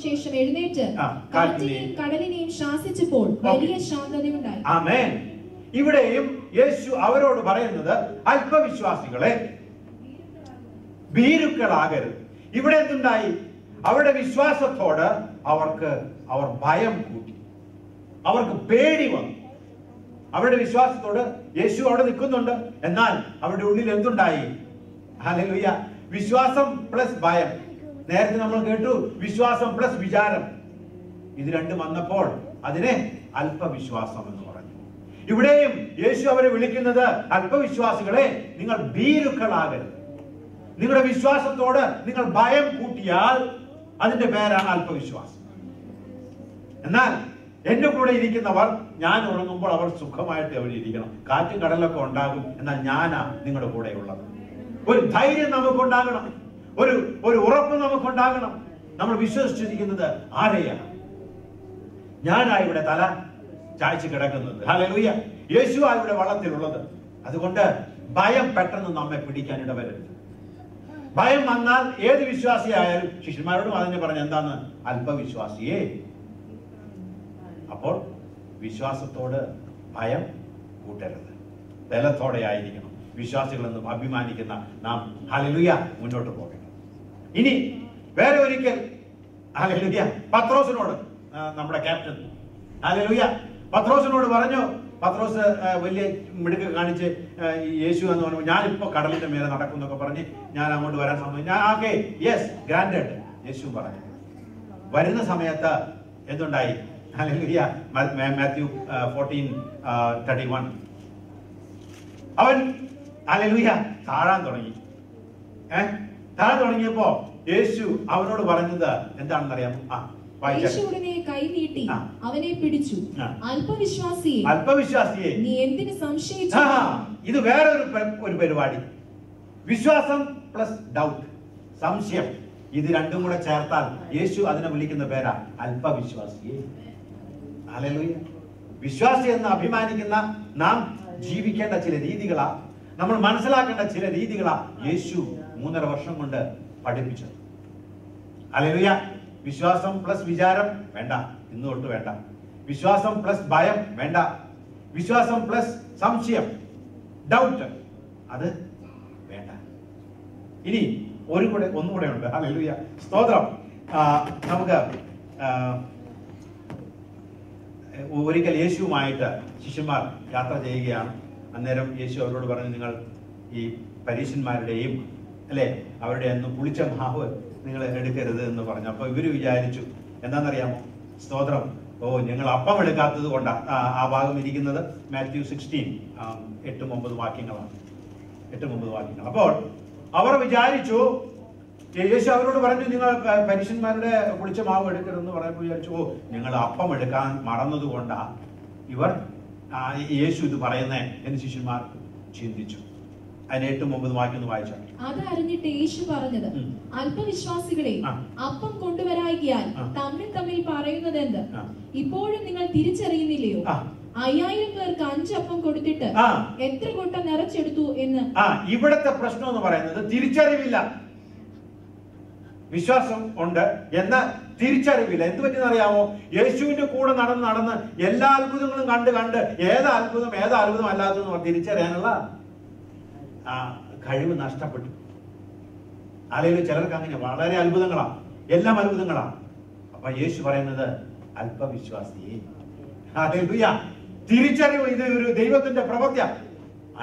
ശേഷം എഴുന്നേറ്റ് കടലിനെയും ശാസിച്ചപ്പോൾ വലിയ ശാന്തതയുണ്ടായി. ആമേൻ. ഇവിടെയും യേശു അവരോട് പറയുന്നത് അല്പവിശ്വാസികളെ ഭീരുക്കളാകരുത്. ഇവിടെ എന്തുണ്ടായി? അവരുടെ വിശ്വാസത്തോട് അവർ ഭയം കൂട്ടി, അവർക്ക് പേടി വന്നു. അവരുടെ വിശ്വാസത്തോട് യേശു അവിടെ നിൽക്കുന്നുണ്ട്, എന്നാൽ അവരുടെ ഉള്ളിൽ എന്തുണ്ടായി? ഹല്ലേലൂയ. വിശ്വാസം പ്ലസ് ഭയം. നേരത്തെ നമ്മൾ കേട്ടു വിശ്വാസം പ്ലസ് വിചാരം. ഇത് രണ്ടും വന്നപ്പോൾ അതിനെ അല്പവിശ്വാസം എന്ന് പറഞ്ഞു. ഇവിടെയും യേശു അവരെ വിളിക്കുന്നത് അല്പവിശ്വാസികളെ നിങ്ങൾ ഭീരുക്കളാകരുത്. നിങ്ങളുടെ വിശ്വാസത്തോട് നിങ്ങൾ ഭയം കൂട്ടിയാൽ അതിന്റെ പേരാണ് അല്പവിശ്വാസം. എന്നാൽ എന്റെ കൂടെ ഇരിക്കുന്നവർ, ഞാൻ ഉറങ്ങുമ്പോൾ അവർ സുഖമായിട്ട് അവിടെ ഇരിക്കണം. കാറ്റും കടലൊക്കെ ഉണ്ടാകും, എന്നാൽ ഞാനാ നിങ്ങളുടെ കൂടെ ഉള്ളത്. ഒരു ധൈര്യം നമുക്കുണ്ടാകണം, ഒരു ഉറപ്പ് നമുക്കുണ്ടാകണം. നമ്മൾ വിശ്വസിച്ചിരിക്കുന്നത് ആരെയാണ്? ഞാനാ ഇവിടെ തല ചായ്ച്ച് കിടക്കുന്നത്. ഹല്ലേലൂയ. യേശുവാ ഇവിടെ വള്ളത്തിലുള്ളത്. അതുകൊണ്ട് ഭയം പെട്ടെന്ന് നമ്മെ പിടിക്കാൻ ഇടവരരുത്. ഭയം വന്നാൽ ഏത് വിശ്വാസിയായാലും, ശിഷ്യന്മാരോടും അതിനെ പറഞ്ഞ എന്താണ്? അല്പവിശ്വാസിയേ. അപ്പോൾ വിശ്വാസത്തോട് ഭയം കൂട്ടരുത്, ബലത്തോടെ ആയിരിക്കണം. വിശ്വാസികളെന്ന് അഭിമാനിക്കുന്ന നാം ഹല്ലേലൂയ മുന്നോട്ട് പോകണം. ഇനി വേറെ ഒരിക്കൽ ഹല്ലേലൂയ പത്രോസിനോട്, നമ്മുടെ ക്യാപ്റ്റൻ ഹല്ലേലൂയ പത്രോസിനോട് പറഞ്ഞു. പത്രോസ് വലിയ മിടുക്ക് കാണിച്ച് യേശു എന്ന് പറഞ്ഞു, ഞാനിപ്പോ കടലിന്റെ മേലെ നടക്കുന്നൊക്കെ പറഞ്ഞ് ഞാൻ അങ്ങോട്ട് വരാൻ സമ്മതിച്ചു. ഞാൻ ഓക്കെ, യെസ്, ഗ്രാൻഡഡ് യേശു പറഞ്ഞു. വരുന്ന സമയത്ത് എന്തുണ്ടായി? ഹല്ലേലൂയ. മാത്യു 14:31 അവൻ ഹല്ലേലൂയ താഴാൻ തുടങ്ങി. താഴാൻ തുടങ്ങിയപ്പോ യേശു അവനോട് പറഞ്ഞത് എന്താണെന്ന് അറിയാമോ? യേശു ഉടനെ കൈ നീട്ടി അവനെ പിടിച്ചു. അല്പവിശ്വാസിയെ നീ എന്തിന് സംശയിച്ചു? ഇത് വേറെ ഒരു പരിപാടി. വിശ്വാസം പ്ലസ് ഡൗട്ട്, സംശയം, ഇത് രണ്ടും കൂടെ ചേർത്താൽ യേശു അതിനെ വിളിക്കുന്ന പേരാ അല്പവിശ്വാസിയെ. ഹല്ലേലൂയ. വിശ്വാസി എന്ന് അഭിമാനിക്കുന്ന നാം ജീവിക്കേണ്ട ചില രീതികളാ, നമ്മൾ മനസ്സിലാക്കേണ്ട ചില രീതികളാ യേശു 3.5 വർഷം കൊണ്ട് പഠിപ്പിച്ചത്. ഹല്ലേലൂയ. വിശ്വാസം പ്ലസ് വിചാരം വേണ്ട, ഇന്ന് തൊട്ട് വേണ്ട. വിശ്വാസം പ്ലസ് ഭയം വേണ്ട. വിശ്വാസം പ്ലസ് സംശയം, ഡൗട്ട്, അത് വേണ്ട. ഇനി ഒന്നുകൂടെ ഉണ്ട്. ഹല്ലേലൂയ, സ്തോത്രം. നമുക്ക് ഒരിക്കൽ യേശുവുമായിട്ട് ശിഷ്യന്മാർ യാത്ര ചെയ്യുകയാണ്. അന്നേരം യേശു അവരോട് പറഞ്ഞു, നിങ്ങൾ ഈ പരീശന്മാരുടെയും അവരുടെ ഒന്നും പുളിച്ച മാവ് നിങ്ങൾ എടുക്കരുത് എന്ന് പറഞ്ഞു. അപ്പൊ ഇവര് വിചാരിച്ചു എന്താണെന്നറിയാമോ? സ്തോത്രം, ഞങ്ങൾ അപ്പം എടുക്കാത്തത് കൊണ്ടാണ്. ആ ഭാഗം ഇരിക്കുന്നത് മാത്യു 16 8-9 വാക്യങ്ങളാണ്. 8-9 വാക്യങ്ങൾ. അപ്പോൾ അവർ വിചാരിച്ചു, യേശു അവരോട് പറഞ്ഞു, നിങ്ങൾ പരീശന്മാരുടെ പുളിച്ച മാവ് എടുക്കരുതെന്ന് പറയുമ്പോൾ വിചാരിച്ചു, ഞങ്ങൾ അപ്പം എടുക്കാൻ മറന്നത് കൊണ്ടാ ഇവർ യേശു ഇത് പറയുന്നേ എന്ന് ശിഷ്യന്മാർ ചിന്തിച്ചു. അതിന് 8-9 വാക്യം ഒന്ന് വായിച്ചാൽ. അത് അറിഞ്ഞിട്ട് യേശു പറഞ്ഞത്, അല്പവിശ്വാസികളെ, അപ്പം കൊണ്ടുവരായികയാൽ തമ്മിൽ പറയുന്നത് എന്ത്? ഇപ്പോഴും നിങ്ങൾ തിരിച്ചറിയുന്നില്ലയോ? 5000 പേർക്ക് 5 അപ്പം കൊടുത്തിട്ട് എത്ര കൊട്ട നിറച്ചെടുത്തു എന്ന്. ഇവിടത്തെ പ്രശ്നം എന്ന് പറയുന്നത് തിരിച്ചറിവില്ല. വിശ്വാസം ഉണ്ട്, എന്നാൽ തിരിച്ചറിവില്ല. എന്ത് പറ്റിയെന്ന് അറിയാമോ? യേശുവിന്റെ കൂടെ നടന്ന് എല്ലാ അത്ഭുതങ്ങളും കണ്ട് ഏതാ അത്ഭുതം അല്ലാത്തതെന്ന് തിരിച്ചറിയാനുള്ള കഴിവ് നഷ്ടപ്പെട്ടു. അല്ലെങ്കിൽ ചിലർക്ക് അങ്ങനെ വളരെ അത്ഭുതങ്ങളാ, എല്ലാം അത്ഭുതങ്ങളാ. അപ്പൊ യേശു പറയുന്നത് അല്പവിശ്വാസിയെ. ഹല്ലേലൂയ. തിരിച്ചറിവ്, ഇത് ഒരു ദൈവത്തിന്റെ പ്രവൃത്തിയാ.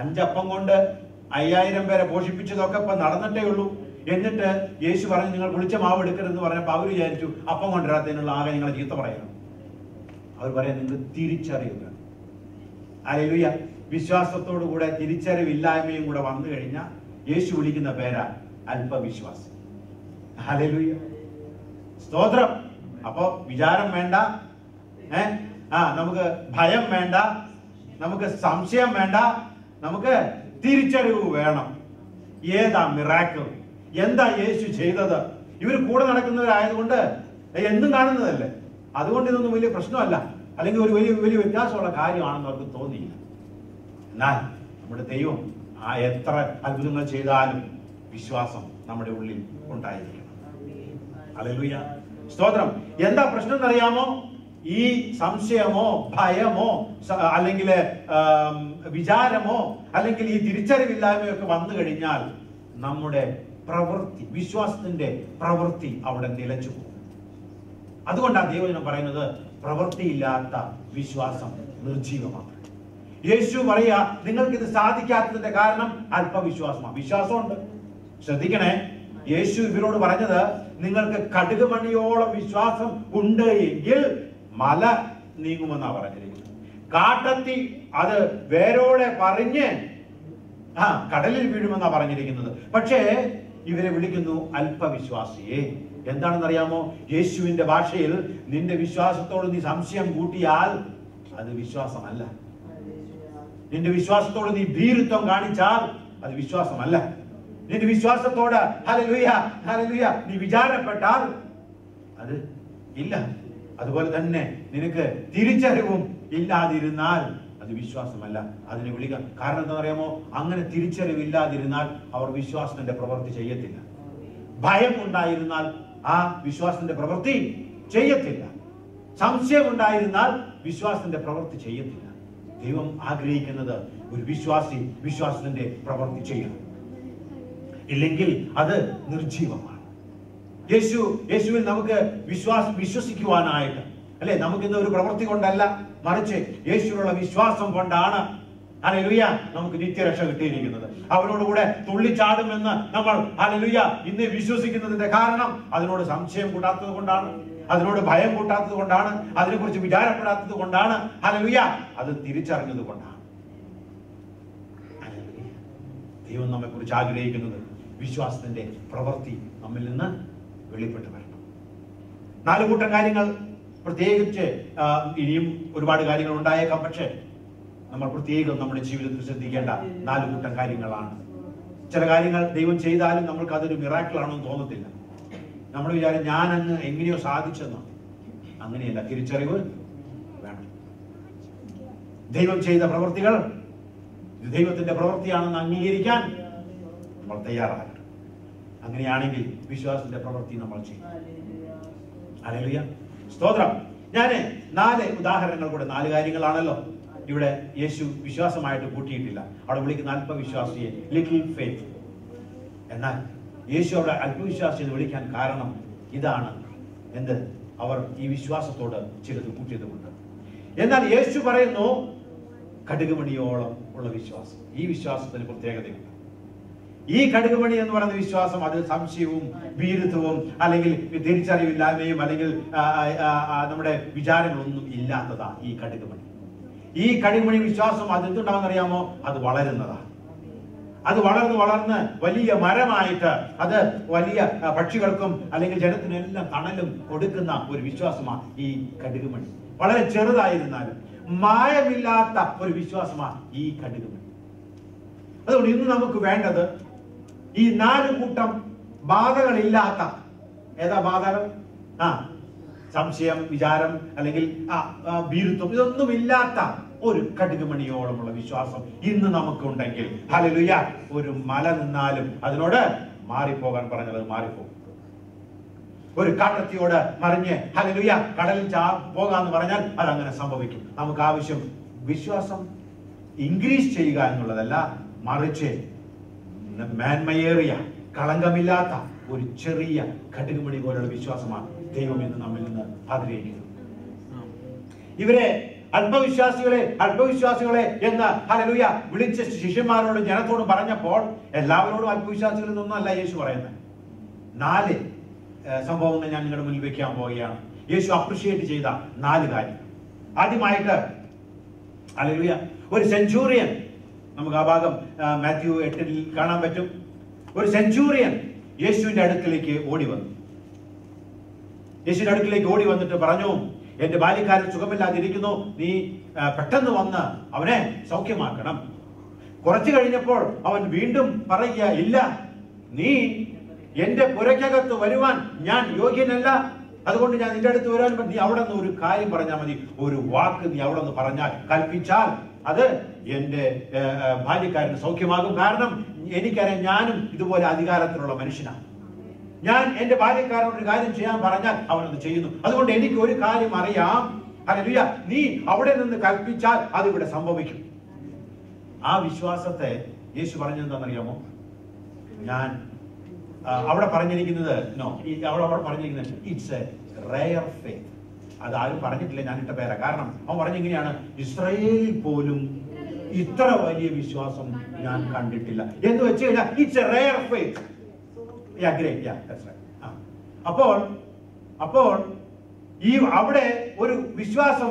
5 അപ്പം കൊണ്ട് 5000 പേരെ പോഷിപ്പിച്ചതൊക്കെ ഇപ്പൊ നടന്നിട്ടേ ഉള്ളൂ. എന്നിട്ട് യേശു പറഞ്ഞു, നിങ്ങൾ പുളിച്ച മാവ് എടുക്കരുതെന്ന് പറഞ്ഞപ്പോ അവർ വിചാരിച്ചു അപ്പം കൊണ്ടുവരാത്തതിനുള്ള ആകെ നിങ്ങളെ ചീത്ത പറയണം. അവർ പറയാൻ നിങ്ങൾ തിരിച്ചറിയുക. ഹല്ലേലൂയ. വിശ്വാസത്തോടു കൂടെ തിരിച്ചറിവില്ലായ്മയും കൂടെ വന്നു കഴിഞ്ഞാൽ യേശു വിളിക്കുന്ന പേരാ അല്പവിശ്വാസം. ഹല്ലേലൂയ, സ്തോത്രം. അപ്പോ വിചാരം വേണ്ട, നമുക്ക് ഭയം വേണ്ട, നമുക്ക് സംശയം വേണ്ട, നമുക്ക് തിരിച്ചറിവ് വേണം. ഏതാ മിറാക്കിൾ? എന്താ യേശു ചെയ്തത്? ഇവർ കൂടെ നടക്കുന്നവരായതുകൊണ്ട് എന്നും കാണുന്നതല്ലേ, അതുകൊണ്ട് ഇതൊന്നും വലിയ പ്രശ്നമല്ല, അല്ലെങ്കിൽ ഒരു വലിയ വ്യത്യാസമുള്ള കാര്യമാണെന്ന് അവർക്ക് തോന്നിയില്ല. എന്നാൽ നമ്മുടെ ദൈവം എത്ര അത്ഭുതങ്ങൾ ചെയ്താലും വിശ്വാസം നമ്മുടെ ഉള്ളിൽ ഉണ്ടായിരിക്കണം. ഹല്ലേലൂയ, സ്തോത്രം. എന്താ പ്രശ്നം എന്നറിയാമോ? ഈ സംശയമോ ഭയമോ അല്ലെങ്കിൽ വിചാരമോ അല്ലെങ്കിൽ ഈ തിരിച്ചറിവില്ലായ്മയൊക്കെ വന്നു കഴിഞ്ഞാൽ നമ്മുടെ പ്രവൃത്തി, വിശ്വാസത്തിന്റെ പ്രവൃത്തി അവിടെ നിലച്ചു പോകും. അതുകൊണ്ടാണ് ദൈവജനം പറയുന്നത് പ്രവൃത്തിയില്ലാത്ത വിശ്വാസം നിർജീവമാണ്. യേശു പറയാ, നിങ്ങൾക്ക് ഇത് സാധിക്കാത്തതിന്റെ കാരണം അല്പവിശ്വാസമാണ്. വിശ്വാസമുണ്ട്, ശ്രദ്ധിക്കണേ. യേശു ഇവരോട് പറഞ്ഞത്, നിങ്ങൾക്ക് കടുകുമണിയോളം വിശ്വാസം ഉണ്ട് എങ്കിൽ മല നീങ്ങുമെന്നാ പറഞ്ഞിരിക്കുന്നത്. കാട്ടത്തി അത് വേരോടെ പറഞ്ഞ് കടലിൽ വീഴുമെന്നാ പറഞ്ഞിരിക്കുന്നത്. പക്ഷേ ഇവരെ വിളിക്കുന്നു അല്പവിശ്വാസിയെ. എന്താണെന്നറിയാമോ? യേശുവിന്റെ ഭാഷയിൽ നിന്റെ വിശ്വാസത്തോട് നീ സംശയം കൂട്ടിയാൽ അത് വിശ്വാസമല്ല. നിന്റെ വിശ്വാസത്തോട് നീ ഭീരുത്വം കാണിച്ചാൽ അത് വിശ്വാസമല്ല. നിന്റെ വിശ്വാസത്തോട് ഹല്ലേലൂയ ഹല്ലേലൂയ നീ വിചാരപ്പെട്ടാൽ അത് ഇല്ല. അതുപോലെ തന്നെ നിനക്ക് തിരിച്ചറിവും ഇല്ലാതിരുന്നാൽ അത് വിശ്വാസമല്ല. അതിനെ വിളിക്കാം. കാരണം എന്താ അറിയാമോ? അങ്ങനെ തിരിച്ചറിവില്ലാതിരുന്നാൽ അവർ വിശ്വാസത്തിന്റെ പ്രവൃത്തി ചെയ്യത്തില്ല. ഭയം ഉണ്ടായിരുന്നാൽ ആ വിശ്വാസത്തിന്റെ പ്രവൃത്തി ചെയ്യത്തില്ല. സംശയം ഉണ്ടായിരുന്നാൽ വിശ്വാസത്തിന്റെ പ്രവൃത്തി ചെയ്യത്തില്ല. ദൈവം ആഗ്രഹിക്കുന്നത് ഒരു വിശ്വാസി വിശ്വാസത്തിന്റെ പ്രവൃത്തി ചെയ്യണം, ഇല്ലെങ്കിൽ അത് നിർജീവമാണ്. യേശുവിൽ നമുക്ക് വിശ്വസിക്കുവാനായിട്ട് അല്ലെ, നമുക്കിന്ന് ഒരു പ്രവൃത്തി കൊണ്ടല്ല, മറിച്ച് യേശുവിനുള്ള വിശ്വാസം കൊണ്ടാണ് ഹല്ലേലൂയ നമുക്ക് നിത്യരക്ഷ കിട്ടിയിരിക്കുന്നത്. അവനോടുകൂടെ തുള്ളിച്ചാടുമെന്ന് നമ്മൾ ഹല്ലേലൂയ ഇന്ന് വിശ്വസിക്കുന്നതിന്റെ കാരണം അതിനോട് സംശയം കൂട്ടാത്തത് കൊണ്ടാണ്, അതിനോട് ഭയം കൂട്ടാത്തത് കൊണ്ടാണ്, അതിനെക്കുറിച്ച് വിചാരപ്പെടാത്തത് കൊണ്ടാണ്. ഹല്ലേലൂയ അത് തിരിച്ചറിഞ്ഞത് കൊണ്ടാണ്. ദൈവം നമ്മെ കുറിച്ച് ആഗ്രഹിക്കുന്നത് വിശ്വാസത്തിന്റെ പ്രവൃത്തി നമ്മിൽ നിന്ന് വെളിപ്പെട്ട് വരണം. 4 കൂട്ടം കാര്യങ്ങൾ പ്രത്യേകിച്ച് ഇനിയും ഒരുപാട് കാര്യങ്ങൾ ഉണ്ടായേക്കാം. പക്ഷേ നമ്മൾ പ്രത്യേകം നമ്മുടെ ജീവിതത്തിൽ ശ്രദ്ധിക്കേണ്ട 4 കൂട്ടം കാര്യങ്ങളാണ്. ചില കാര്യങ്ങൾ ദൈവം ചെയ്താലും നമ്മൾക്ക് അതൊരു മിറാക്കിൾ ആണെന്ന് തോന്നത്തില്ല. നമ്മൾ വിചാരം ഞാൻ അങ്ങ് എങ്ങനെയോ സാധിച്ചെന്നാണ്. അങ്ങനെയല്ല. തിരിച്ചറിവ് വേണം. ദൈവം ചെയ്ത പ്രവൃത്തികൾ ദൈവത്തിന്റെ പ്രവൃത്തിയാണെന്ന് അംഗീകരിക്കാൻ നമ്മൾ തയ്യാറാകണം. അങ്ങനെയാണെങ്കിൽ വിശ്വാസത്തിന്റെ പ്രവൃത്തി നമ്മൾ ചെയ്യും. ഹല്ലേലൂയ, സ്തോത്രം. ഞാൻ 4 ഉദാഹരണങ്ങൾ കൂടെ, 4 കാര്യങ്ങളാണല്ലോ ഇവിടെ യേശു വിശ്വാസമായിട്ട് കൂട്ടിയിട്ടില്ല. അവിടെ വിളിക്കുന്ന അല്പവിശ്വാസിയെ ലിറ്റിൽ ഫെയ്ത്ത്. എന്നാൽ യേശു അവിടെ അല്പവിശ്വാസി എന്ന് വിളിക്കാൻ കാരണം ഇതാണ്. എന്ത്? അവർ ഈ വിശ്വാസത്തോട് ചിലത് കൂട്ടിയതുകൊണ്ട്. എന്നാൽ യേശു പറയുന്നു കടുകുമണിയോളം ഉള്ള വിശ്വാസം. ഈ വിശ്വാസത്തിന് പ്രത്യേകതയുണ്ട്. ഈ കടുകുമണി എന്ന് പറയുന്ന വിശ്വാസം അത് സംശയവും ഭീരുത്വവും അല്ലെങ്കിൽ തിരിച്ചറിവില്ലായ്മയും അല്ലെങ്കിൽ നമ്മുടെ വിചാരങ്ങളൊന്നും ഇല്ലാത്തതാ ഈ കടുകുമണി. ഈ കടുകുമണി വിശ്വാസം അത് എന്തുണ്ടാവുന്ന അറിയാമോ? അത് വളരുന്നതാണ്. അത് വളർന്ന് വലിയ മരമായിട്ട് അത് വലിയ പക്ഷികൾക്കും അല്ലെങ്കിൽ ജനത്തിനെല്ലാം തണലും കൊടുക്കുന്ന ഒരു വിശ്വാസമാണ് ഈ കടുകുമണി. വളരെ ചെറുതായിരുന്നാലും മായമില്ലാത്ത ഒരു വിശ്വാസമാണ് ഈ കടുകുമണി. അതുകൊണ്ട് ഇന്ന് നമുക്ക് വേണ്ടത് ഈ 4 കൂട്ടം ബാധകളില്ലാത്ത, ഏതാ ബാധകൾ? സംശയം, വിചാരം അല്ലെങ്കിൽ ഭീരുത്വം, ഇതൊന്നുമില്ലാത്ത ഒരു കടുകുമണിയോളമുള്ള വിശ്വാസം ഇന്ന് നമുക്കുണ്ടെങ്കിൽ ഹല്ലേലൂയ, ഒരു മല നിന്നാലും അതിനോട് മാറിപ്പോകാൻ പറഞ്ഞത് മാറിപ്പോകും. ഒരു കാട്ടത്തിയോട് മറിഞ്ഞ് ഹല്ലേലൂയ കടലിൽ പോകാന്ന് പറഞ്ഞാൽ അതങ്ങനെ സംഭവിക്കും. നമുക്ക് ആവശ്യം വിശ്വാസം ഇൻക്രീസ് ചെയ്യുക എന്നുള്ളതല്ല, മറിച്ച് മേന്മയേറിയ കളങ്കമില്ലാത്ത ഒരു ചെറിയ കടുകുമണി പോലുള്ള വിശ്വാസമാണ് ദൈവം ഇന്ന് നമ്മിൽ നിന്ന് ആഗ്രഹിക്കുന്നത്. ഇവരെ അല്പവിശ്വാസികളെ എന്ന് ഹല്ലേലൂയ വിളിച്ച ശിഷ്യന്മാരോടും ജനത്തോടും പറഞ്ഞപ്പോൾ എല്ലാവരോടും അല്പവിശ്വാസികളിൽ നിന്നൊന്നല്ല യേശു പറയുന്നത്. 4 സംഭവങ്ങൾ ഞാൻ നിങ്ങളുടെ മുന്നിൽ വെക്കാൻ പോവുകയാണ്. യേശു അപ്രിഷിയേറ്റ് ചെയ്ത 4 കാര്യങ്ങൾ. ആദ്യമായിട്ട് ഹല്ലേലൂയ ഒരു സെഞ്ചൂറിയൻ, നമുക്ക് ആ ഭാഗം മാത്യു 8 കാണാൻ പറ്റും. ഒരു സെഞ്ചൂറിയൻ യേശുവിന്റെ അടുക്കിലേക്ക് ഓടി വന്നു. യേശുവിന്റെ അടുക്കിലേക്ക് ഓടി വന്നിട്ട് പറഞ്ഞു, എന്റെ ബാല്യക്കാരൻ സുഖമില്ലാതിരിക്കുന്നു, നീ പെട്ടെന്ന് വന്ന് അവനെ സൗഖ്യമാക്കണം. കുറച്ചു കഴിഞ്ഞപ്പോൾ അവൻ വീണ്ടും പറയുക, ഇല്ല, നീ എന്റെ പുരയ്ക്കകത്ത് വരുവാൻ ഞാൻ യോഗ്യനല്ല, അതുകൊണ്ട് ഞാൻ നിന്റെ അടുത്ത് വരാൻ നീ അവിടെ നിന്ന് ഒരു കാര്യം പറഞ്ഞാൽ മതി. ഒരു വാക്ക് നീ അവിടെ നിന്ന് പറഞ്ഞാൽ, കൽപ്പിച്ചാൽ അത് എന്റെ ബാല്യക്കാരന് സൗഖ്യമാകും. കാരണം എനിക്കറിയാം, ഞാനും ഇതുപോലെ അധികാരത്തിലുള്ള മനുഷ്യനാണ്. ഞാൻ എന്റെ ബാല്യക്കാരനോട് ഒരു കാര്യം ചെയ്യാൻ പറഞ്ഞാൽ അവനത് ചെയ്യുന്നു. അതുകൊണ്ട് എനിക്ക് ഒരു കാര്യം അറിയാം, ഹല്ലേലൂയ, നീ അവിടെ നിന്ന് കൽപ്പിച്ചാൽ അത് ഇവിടെ സംഭവിക്കും. ആ വിശ്വാസത്തെ യേശു പറഞ്ഞെന്താണെന്നറിയാമോ? ഞാൻ അവിടെ പറഞ്ഞിരിക്കുന്നത് അവിടെ പറഞ്ഞിരിക്കുന്നത് ഇറ്റ്സ് എ റെയർ ഫെയ്ത്ത്. അത് ആരും പറഞ്ഞിട്ടില്ല, ഞാൻ ഇട്ട പേരാ. കാരണം അവൻ പറഞ്ഞിങ്ങനെയാണ്, ഇസ്രായേലിൽ പോലും ഇത്ര വലിയ വിശ്വാസം ഞാൻ കണ്ടിട്ടില്ല എന്ന് വെച്ച് കഴിഞ്ഞാൽ ഇറ്റ്സ് എ റെയർ ഫെയ്ത്ത്. അപ്പോൾ ഈ അവിടെ ഒരു വിശ്വാസം,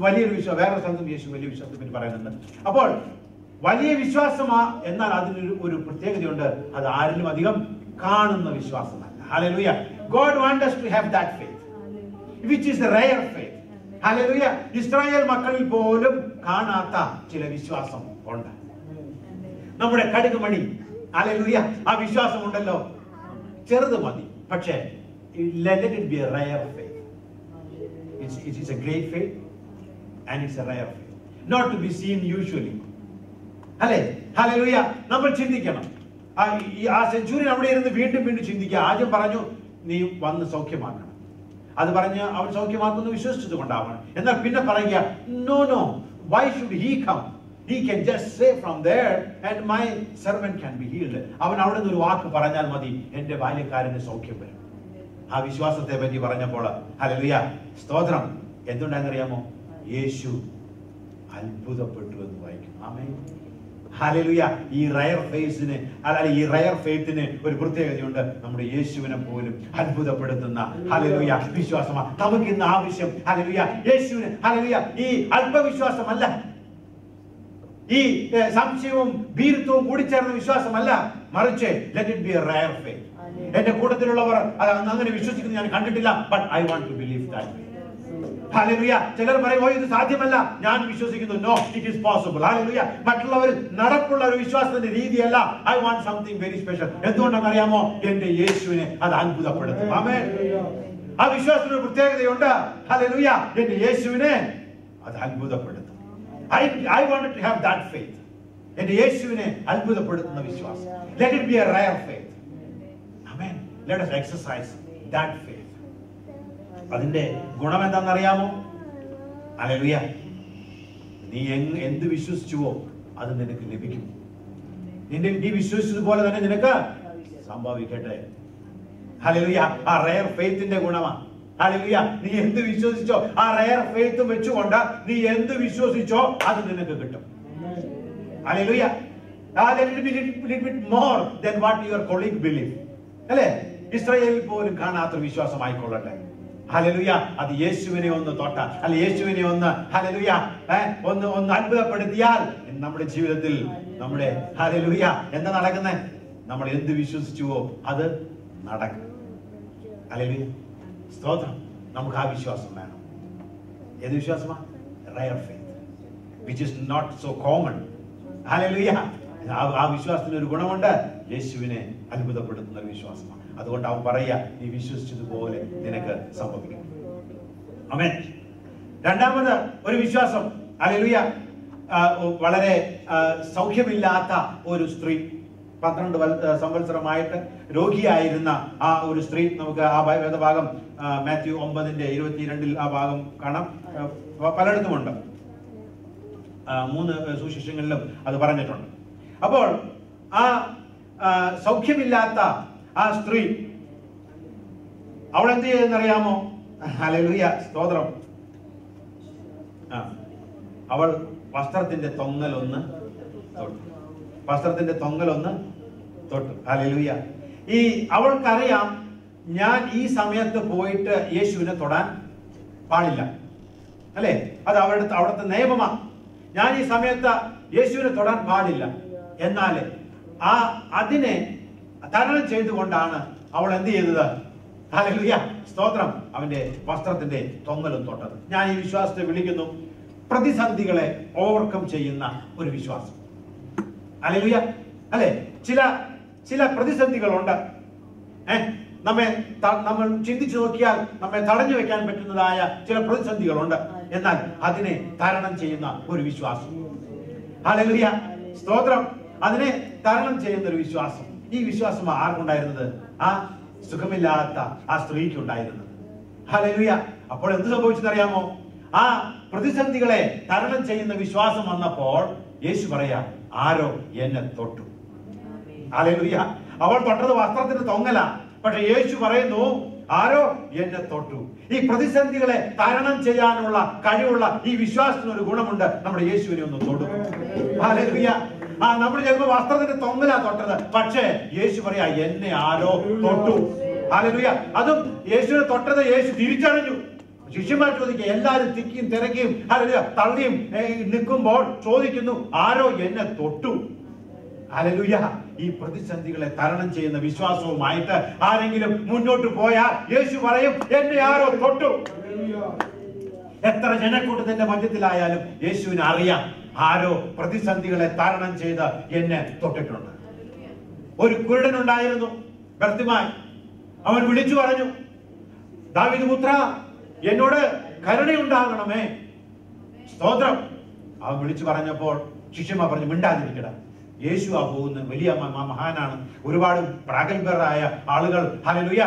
വലിയൊരു വിശ്വാസം, വേറെ സ്ഥലത്തും യേശു വലിയ വിശ്വാസത്തെ പറ്റി പറയുന്നുണ്ട്. അപ്പോൾ വലിയ വിശ്വാസമാ, എന്നാൽ അതിനൊരു ഒരു പ്രത്യേകതയുണ്ട്, അത് ആരിലും അധികം കാണുന്ന വിശ്വാസമല്ല. Hallelujah, God wants us to have that faith which is the rare faith. Hallelujah, Israel മക്കളിൽ പോലും കാണാത്ത ചില വിശ്വാസം ഉണ്ട്. നമ്മുടെ കടുകുമണി, ഹല്ലേലൂയ, ആ വിശ്വാസം ഉണ്ടല്ലോ, ചെറുത് മതി, പക്ഷേ let it be a rare faith. It is a great faith and it's a rare faith, not to be seen usually. അല്ലേ? ഹല്ലേലൂയ, നമ്മൾ ചിന്തിക്കണം. ആ സെഞ്ചുറിയൻ അവിടെ ഇരുന്ന് വീണ്ടും ചിന്തിക്കുക. ആദ്യം പറഞ്ഞു, നീ വന്ന് സൗഖ്യമാക്കണം. അത് പറഞ്ഞ് അവൻ സൗഖ്യമാക്കുന്നു വിശ്വസിച്ചത് കൊണ്ടാവണം. എന്നാൽ പിന്നെ പറയുക, no, why should he come? He can just say from there and my servant can be healed. അവൻ അവിടെ നിന്ന് ഒരു വാക്ക് പറഞ്ഞാൽ മതി, എന്റെ ബാല്യക്കാരന് സൗഖ്യം വരും. ആ വിശ്വാസത്തെ പറ്റി പറഞ്ഞപ്പോൾ ഹല്ലേലൂയ, സ്തോത്രം, എന്തുണ്ടായെന്നറിയാമോ? യേശു അത്ഭുതപ്പെട്ടു എന്ന് വായിക്കും. ആമേൻ, ഹല്ലേലൂയ. ഈ റയർ ഫെയ്ത്തിന്, അല്ലാതെ ഈ റയർ ഫെയ്ത്തിന് ഒരു പ്രത്യേകതയുണ്ട്. നമ്മുടെ യേശുവിനെ പോലും അത്ഭുതപ്പെടുത്തുന്ന ഹല്ലേലൂയ വിശ്വാസമാണ് നമുക്ക് ഇന്ന് ആവശ്യം. ഹല്ലേലൂയ, യേശുവിന്, ഹല്ലേലൂയ, ഈ അല്പവിശ്വാസമല്ല, ഈ സംശയവും ഭീരുത്വവും കൂടിച്ചേർന്ന വിശ്വാസമല്ല, മറിച്ച് let it be a rare faith. എന്റെ കൂട്ടത്തിലുള്ളവർ അങ്ങനെ വിശ്വസിക്കുന്നത് ഞാൻ കണ്ടിട്ടില്ല. But I want to believe that. Hallelujah. ചിലർ പറയും, ഓ ഇത് സാധ്യമല്ല, ഞാൻ വിശ്വസിക്കുന്നു. No, it is possible. Hallelujah. മറ്റുള്ളവർ നടപ്പുള്ള ഒരു വിശ്വാസത്തിന്റെ രീതിയല്ല. I want something very special. എന്തുകൊണ്ടാണെന്ന് അറിയാമോ? എന്റെ യേശുവിനെ അത് അത്ഭുതപ്പെടുത്തും. ആമേൻ. ആ വിശ്വാസത്തിന് ഒരു പ്രത്യേകതയുണ്ട്. ഹല്ലേലൂയ. എന്റെ യേശുവിനെ അത് അത്ഭുതപ്പെടുത്തും. I wanted to have that faith. എന്റെ യേശുവിനെ അത്ഭുതപ്പെടുത്തുന്ന വിശ്വാസം. Let it be a rare faith. Amen. Let us exercise that faith. അതിന്റെ ഗുണം എന്താണെന്നറിയാമോ? ഹല്ലേലൂയ. നീ എന്ത് വിശ്വസിച്ചുവോ അത് നിനക്ക് ലഭിക്കും. നീ വിശ്വസിച്ചതുപോലെ തന്നെ നിനക്ക് സംഭവിക്കട്ടെ. ഹല്ലേലൂയ. ആ റയർ ഫെയ്ത്തിന്റെ ഗുണമാണ്. ഹല്ലേലൂയ. നീ എന്ത് വിശ്വസിച്ചോ ആ റയർ ഫെയ്ത്ത് വെച്ചുകൊണ്ട് നീ എന്ത് വിശ്വസിച്ചോ അത് നിനക്ക് കിട്ടും. Hallelujah. A little bit more than what your colleague believe. അല്ലേ? ഇസ്രായേലിൽ പോലും കാണാത്ത വിശ്വാസമായിക്കൊള്ളട്ടെ. ഹല്ലേലൂയ. അത് യേശുവിനെ ഒന്ന് തൊട്ടാൽ, അല്ല യേശുവിനെ ഒന്ന് ഹല്ലേലൂയ ഒന്ന് അത്ഭുതപ്പെടുത്തിയാൽ നമ്മുടെ ജീവിതത്തിൽ നമ്മുടെ ഹല്ലേലൂയ എന്താ നടക്കുന്നത്? നമ്മൾ എന്ത് വിശ്വസിച്ചുവോ അത് നടക്കും. ഹല്ലേലൂയ. സ്തോത്രം. നമുക്ക് ആ വിശ്വാസം വേണം. ഏത് വിശ്വാസമാണ്? Rare faith, which is not so common. Hallelujah. ആ വിശ്വാസത്തിന് ഒരു ഗുണമുണ്ട്. യേശുവിനെ അത്ഭുതപ്പെടുത്തുന്ന ഒരു വിശ്വാസമാണ്. അതുകൊണ്ട് അവൻ പറയുക, നീ വിശ്വസിച്ചതുപോലെ നിനക്ക് സംഭവിക്കും. ആമേൻ. രണ്ടാമത് ഒരു വിശ്വാസം. ഹല്ലേലൂയ. വളരെ സൗഖ്യമില്ലാത്ത ഒരു സ്ത്രീ, 12 സംവത്സരമായിട്ട് രോഗിയായിരുന്ന ആ ഒരു സ്ത്രീ, നമുക്ക് ആ വേദഭാഗം മാത്യു 9:22 ആ ഭാഗം കാണാം. പലയിടത്തുമുണ്ട്, 3 സുവിശേഷങ്ങളിലും അത് പറഞ്ഞിട്ടുണ്ട്. അപ്പോൾ ആ സൗഖ്യമില്ലാത്ത ആ സ്ത്രീ അവൾ എന്ത് ചെയ്തെന്നറിയാമോ? ഹല്ലേലൂയ. സ്തോത്രം. അവൾ വസ്ത്രത്തിന്റെ തൊങ്ങലൊന്ന് തൊട്ടു. വസ്ത്രത്തിന്റെ തൊങ്ങലൊന്ന് തൊട്ടു. ഹല്ലേലൂയ. ഈ അവൾക്കറിയാം, ഞാൻ ഈ സമയത്ത് പോയിട്ട് യേശുവിനെ തൊടാൻ പാടില്ല. അല്ലേ? അത് അവിടുത്തെ നിയമമാണ്. ഞാൻ ഈ സമയത്ത് യേശുവിനെ തൊടാൻ പാടില്ല. എന്നാൽ അതിനെ തരണം ചെയ്തുകൊണ്ടാണ് അവൾ എന്ത് ചെയ്തത്? ഹല്ലേലൂയ. സ്തോത്രം. അവന്റെ വസ്ത്രത്തിന്റെ തൊങ്ങലും തൊട്ടത്. ഞാൻ ഈ വിശ്വാസത്തെ വിളിക്കുന്നു പ്രതിസന്ധികളെ ഓവർകം ചെയ്യുന്ന ഒരു വിശ്വാസം. ഹല്ലേലൂയ. അല്ലെ? ചില പ്രതിസന്ധികളുണ്ട്. നമ്മൾ ചിന്തിച്ചു നോക്കിയാൽ നമ്മെ തടഞ്ഞു വെക്കാൻ പറ്റുന്നതായ ചില പ്രതിസന്ധികളുണ്ട്. എന്നാൽ അതിനെ തരണം ചെയ്യുന്ന ഒരു വിശ്വാസം. ഹല്ലേലൂയ. സ്തോത്രം. അതിനെ തരണം ചെയ്യുന്ന ഒരു വിശ്വാസം. ഈ വിശ്വാസം ആർക്കുണ്ടായിരുന്നത്? ആ സുഖമില്ലാത്ത ആ സ്ത്രീക്ക് ഉണ്ടായിരുന്നത്. ഹല്ലേലൂയ. അപ്പോൾ എന്ത് സംഭവിച്ചെന്നറിയാമോ? ആ പ്രതിസന്ധികളെ തരണം ചെയ്യുന്ന വിശ്വാസം വന്നപ്പോൾ യേശു പറയാ, ആരോ എന്നെ തൊട്ടു. ഹല്ലേലൂയ. അവൾ തൊട്ടത് വസ്ത്രത്തിന്റെ തൊങ്ങല. പക്ഷെ യേശു പറയുന്നു, ആരോ എന്നെ തൊട്ടു. ഈ പ്രതിസന്ധികളെ തരണം ചെയ്യാനുള്ള കഴിവുള്ള ഈ വിശ്വാസത്തിന് ഒരു ഗുണമുണ്ട്. നമ്മുടെ യേശുവിനെ ഒന്ന് തൊടും. ഹല്ലേലൂയ. നമ്മൾ ചിലപ്പോൾ വസ്ത്രത്തിന്റെ തൊങ്ങല തൊട്ടത്, പക്ഷേ യേശു പറയാ, എന്നെ ആരോ തൊട്ടു. ഹല്ലേലൂയ. അതും യേശുവിനെ തൊട്ടത് യേശു തിരിച്ചറിഞ്ഞു. ശിഷ്യന്മാർ ചോദിക്കുക, എല്ലാവരും തിക്കിയും തിരക്കിയും ഹല്ലേലൂയ തള്ളിയും നിൽക്കുമ്പോൾ ചോദിക്കുന്നു, ആരോ എന്നെ തൊട്ടു. ഹല്ലേലൂയ. ഈ പ്രതിസന്ധികളെ തരണം ചെയ്യുന്ന വിശ്വാസവുമായിട്ട് ആരെങ്കിലും മുന്നോട്ട് പോയാൽ യേശു പറയും, എന്നെ ആരോ തൊട്ടു. എത്ര ജനക്കൂട്ടത്തിന്റെ മധ്യത്തിലായാലും യേശുവിന് അറിയാം, ആരോ പ്രതിസന്ധികളെ തരണം ചെയ്ത് എന്നെ തൊട്ടിട്ടുണ്ട്. ഒരു കുരുടനുണ്ടായിരുന്നു, ബർത്തിമായി. അവൻ വിളിച്ചു പറഞ്ഞു, ദാവീദ് പുത്രാ, എന്നോട് കരുണയുണ്ടാകണമേ. സ്തോത്രം. അവൻ വിളിച്ചു പറഞ്ഞപ്പോൾ ശിഷ്യന്മാർ പറഞ്ഞു, മിണ്ടാതിരിക്കട. യേശു ആ പോകുന്ന വലിയ മഹാനാണ്, ഒരുപാട് പ്രാഗൽഭരായ ആളുകൾ. ഹല്ലേലൂയ.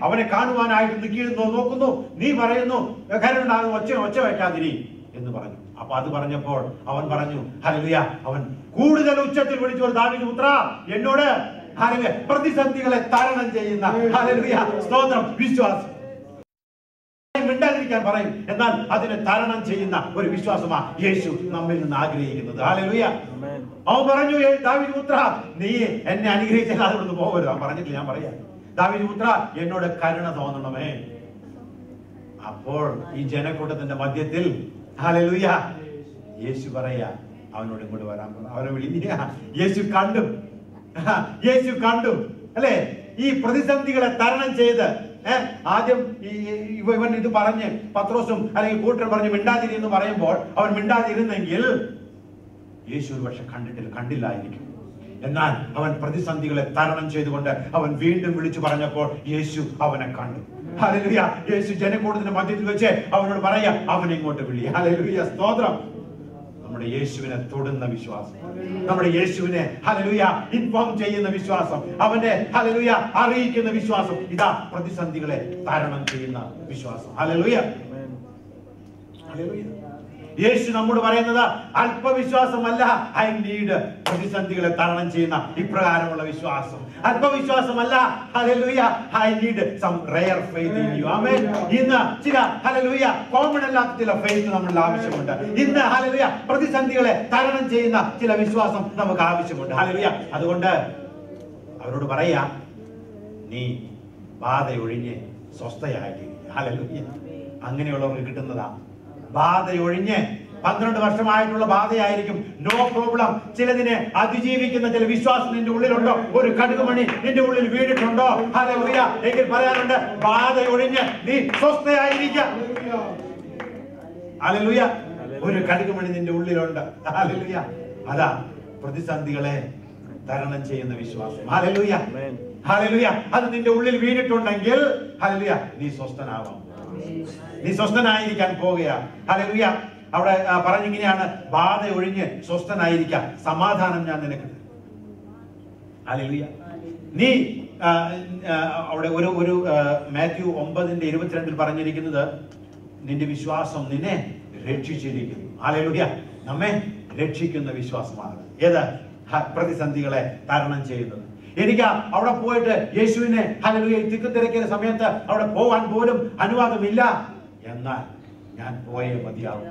അവനെ കാണുവാനായിട്ട് നിൽക്കുന്നു, നോക്കുന്നു. നീ പറയുന്നു കരുണയുണ്ടാകും, ഒച്ച വയ്ക്കാതിരി എന്ന് പറഞ്ഞു. അപ്പൊ അത് പറഞ്ഞപ്പോൾ അവൻ പറഞ്ഞു, ഹല്ലേലൂയ, അവൻ കൂടുതൽ ഉച്ചത്തിൽ വിളിച്ചു, ദാവീദ് പുത്രാ, എന്നോട് ഹല്ലേലൂയ പ്രതിസന്ധികളെ തരണം ചെയ്യുന്ന ഹല്ലേലൂയ സ്തോത്രം വിശ്വാസം. മിണ്ടാതിരിക്കാൻ പറയും, എന്നാൽ അതിനെ തരണം ചെയ്യുന്ന ഒരു വിശ്വാസമാണ് യേശു നമ്മിൽ നിന്ന് ആഗ്രഹിക്കുന്നത്. ഹല്ലേലൂയ. അവൻ പറഞ്ഞു, ദാവീദ് പുത്ര, നീ എന്നെ അനുഗ്രഹിച്ചാൽ അതുകൊണ്ട് പോകരുത്. അവൻ പറഞ്ഞിട്ടില്ല, ഞാൻ പറയാം, ദാവീദ് പുത്ര, എന്നോട് കരുണ തോന്നണമേ. അപ്പോൾ ഈ ജനക്കൂട്ടത്തിന്റെ മധ്യത്തിൽ ഹല്ലേലൂയ യേശു പറയാ, അവനോട് ഇങ്ങോട്ട് വരാൻ. അവനെ വിളിക്കുക. യേശു കണ്ടു അല്ലേ? ഈ പ്രതിസന്ധികളെ തരണം ചെയ്ത് ആദ്യം ഇവൻ ഇത് പറഞ്ഞ് പത്രോസും അല്ലെങ്കിൽ കൂട്ടരും പറഞ്ഞ് മിണ്ടാതിരി എന്ന് പറയുമ്പോൾ അവൻ മിണ്ടാതിരുന്നെങ്കിൽ യേശു ഒരു പക്ഷെ കണ്ടില്ലായിരിക്കും. എന്നാൽ അവൻ പ്രതിസന്ധികളെ തരണം ചെയ്തുകൊണ്ട് അവൻ വീണ്ടും വിളിച്ചു പറഞ്ഞപ്പോൾ യേശു അവനെ കണ്ടു. ഹല്ലേലൂയ. യേശു ജനക്കൂട്ടത്തിന്റെ മധ്യത്തിൽ വെച്ച് അവനോട് പറയാ, അവനെ ഇങ്ങോട്ട് വിളി. ഹല്ലേലൂയ, സ്തോത്രം. നമ്മുടെ യേശുവിനെ തൊടുന്ന വിശ്വാസം, നമ്മുടെ യേശുവിനെ ഹല്ലേലൂയ ഇൻഫോം ചെയ്യുന്ന വിശ്വാസം, അവനെ ഹല്ലേലൂയ അറിയിക്കുന്ന വിശ്വാസം, ഇതാ പ്രതിസന്ധികളെ തരണം ചെയ്യുന്ന വിശ്വാസം. Hallelujah, hallelujah. യേശു നമ്മോട് പറയുന്നത് അല്പവിശ്വാസമല്ല, ഐ നീഡ് പ്രതിസന്ധികളെ തരണം ചെയ്യുന്ന ഇപ്രകാരമുള്ള വിശ്വാസം. അല്പവിശ്വാസമല്ല, hallelujah, I need some rare faith in you. Amen. ഇന്ന് ചില ഹല്ലേലൂയ കോമൺ അല്ലാത്ത ചില ഫെയ്ത്ത് നമ്മളിൽ ആവശ്യമുണ്ട്. ഇന്ന് ഹല്ലേലൂയ പ്രതിസന്ധികളെ തരണം ചെയ്യുന്ന ചില വിശ്വാസം നമുക്ക് ആവശ്യമുണ്ട്. ഹല്ലേലൂയ. അതുകൊണ്ട് അവരോട് പറയാ, നീ ബാധ ഒഴിഞ്ഞ് സ്വസ്ഥയായിട്ടിരിക്കുക. ഹല്ലേലൂയ. അങ്ങനെയുള്ളവർക്ക് കിട്ടുന്നതാ ബാധ ഒഴിഞ്ഞ്. 12 വർഷമായിട്ടുള്ള ബാധയായിരിക്കും, നോ പ്രോബ്ലം. ചിലതിനെ അതിജീവിക്കുന്ന ചില വിശ്വാസം നിന്റെ ഉള്ളിലുണ്ടോ? ഒരു കടുകുമണി നിന്റെ ഉള്ളിൽ വീണിട്ടുണ്ടോ? ഹല്ലേലൂയ. എങ്കിൽ പറയാനുണ്ട്, ബാധ ഒഴിഞ്ഞ് നീ സ്വസ്ഥയായിരിക്കുക. ഹല്ലേലൂയ. ഒരു കടുകുമണി നിന്റെ ഉള്ളിലുണ്ട്. ഹല്ലേലൂയ. അതാ പ്രതിസന്ധികളെ തരണം ചെയ്യുന്ന വിശ്വാസം. Hallelujah, hallelujah. അത് നിന്റെ ഉള്ളിൽ വീണിട്ടുണ്ടെങ്കിൽ ഹല്ലേലൂയ നീ സ്വസ്ഥനാവാം, നീ സ്വസ്ഥനായിരിക്കാൻ പോകുക. ഹല്ലേലൂയ. അവിടെ പറഞ്ഞിങ്ങനെയാണ്, ബാധ ഒഴിഞ്ഞ് സ്വസ്ഥനായിരിക്കാം, സമാധാനം ഞാൻ നിനക്ക്. ഹല്ലേലൂയ. നീ അവിടെ ഒരു മാത്യു 9:22 പറഞ്ഞിരിക്കുന്നത്, നിന്റെ വിശ്വാസം നിന്നെ രക്ഷിച്ചിരിക്കുന്നു. ഹല്ലേലൂയ. നമ്മെ രക്ഷിക്കുന്ന വിശ്വാസമാണ് ഏത്? പ്രതിസന്ധികളെ തരണം ചെയ്യുന്നത്. എനിക്ക് അവിടെ പോയിട്ട് യേശുവിനെ ഹല്ലേലൂയ തിക്കുതിരക്കിയ സമയത്ത് അവിടെ പോവാൻ പോലും അനുവാദമില്ല. എന്നാൽ ഞാൻ പോയേ മതിയാവും.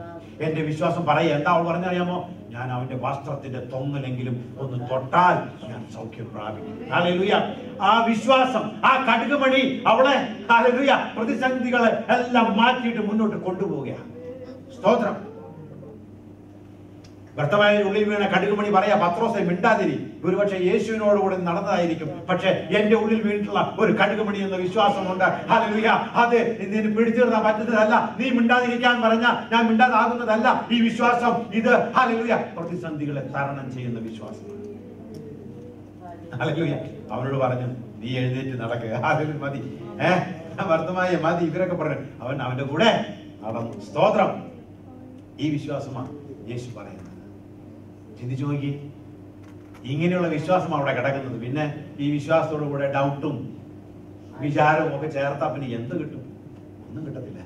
എന്റെ വിശ്വാസം പറയുക എന്താ അവൾ പറഞ്ഞറിയാമോ? ഞാൻ അവന്റെ വസ്ത്രത്തിന്റെ തൊങ്ങലെങ്കിലും ഒന്ന് തൊട്ടാൽ ഞാൻ സൗഖ്യം പ്രാപിക്കും. ഹല്ലേലൂയ. ആ വിശ്വാസം, ആ കടുകുമണി അവളെ ഹല്ലേലൂയ പ്രതിസന്ധികളെ എല്ലാം മാറ്റിയിട്ട് മുന്നോട്ട് കൊണ്ടുപോവുകയാണ്. സ്തോത്രം. ഭർത്താവിന്റെ ഉള്ളിൽ വീണ കടുകുമണി പറയാ, പത്രോസേ മിണ്ടാതിരി. ഒരുപക്ഷെ യേശുവിനോടുകൂടെ നടന്നതായിരിക്കും, പക്ഷെ എന്റെ ഉള്ളിൽ വീണിട്ടുള്ള ഒരു കടുകുമണി എന്ന വിശ്വാസമുണ്ട്. ഹല്ലേലൂയ. അത് നിന്നെ പിടിച്ചു നിർത്താൻ പറ്റുന്നതല്ല. നീ മിണ്ടാതിരിക്കാൻ പറഞ്ഞ ഞാൻ മിണ്ടാതാകുന്നതല്ല. ഈ വിശ്വാസം ഇത് ഹല്ലേലൂയ പ്രതിസന്ധികളെ തരണം ചെയ്യുന്ന വിശ്വാസമാണ്. ഹല്ലേലൂയ. അവനോട് പറഞ്ഞു, നീ എഴുന്നേറ്റ് നടക്കുക. ഹല്ലേലൂയ. മതി, വർദ്ധമായ മതി. ഇവരൊക്കെ പറഞ്ഞു. അവൻ അവന്റെ കൂടെ നടന്നു. സ്തോത്രം. ഈ വിശ്വാസമാണ് യേശു പറയുന്നത്. ചിന്തിച്ചു നോക്കി, ഇങ്ങനെയുള്ള വിശ്വാസം അവിടെ കിടക്കുന്നത്. പിന്നെ ഈ വിശ്വാസത്തോടു കൂടെ ഡൗട്ടും വിചാരവും ഒക്കെ ചേർത്താ പിന്നെ എന്ത് കിട്ടും? ഒന്നും കിട്ടത്തില്ല.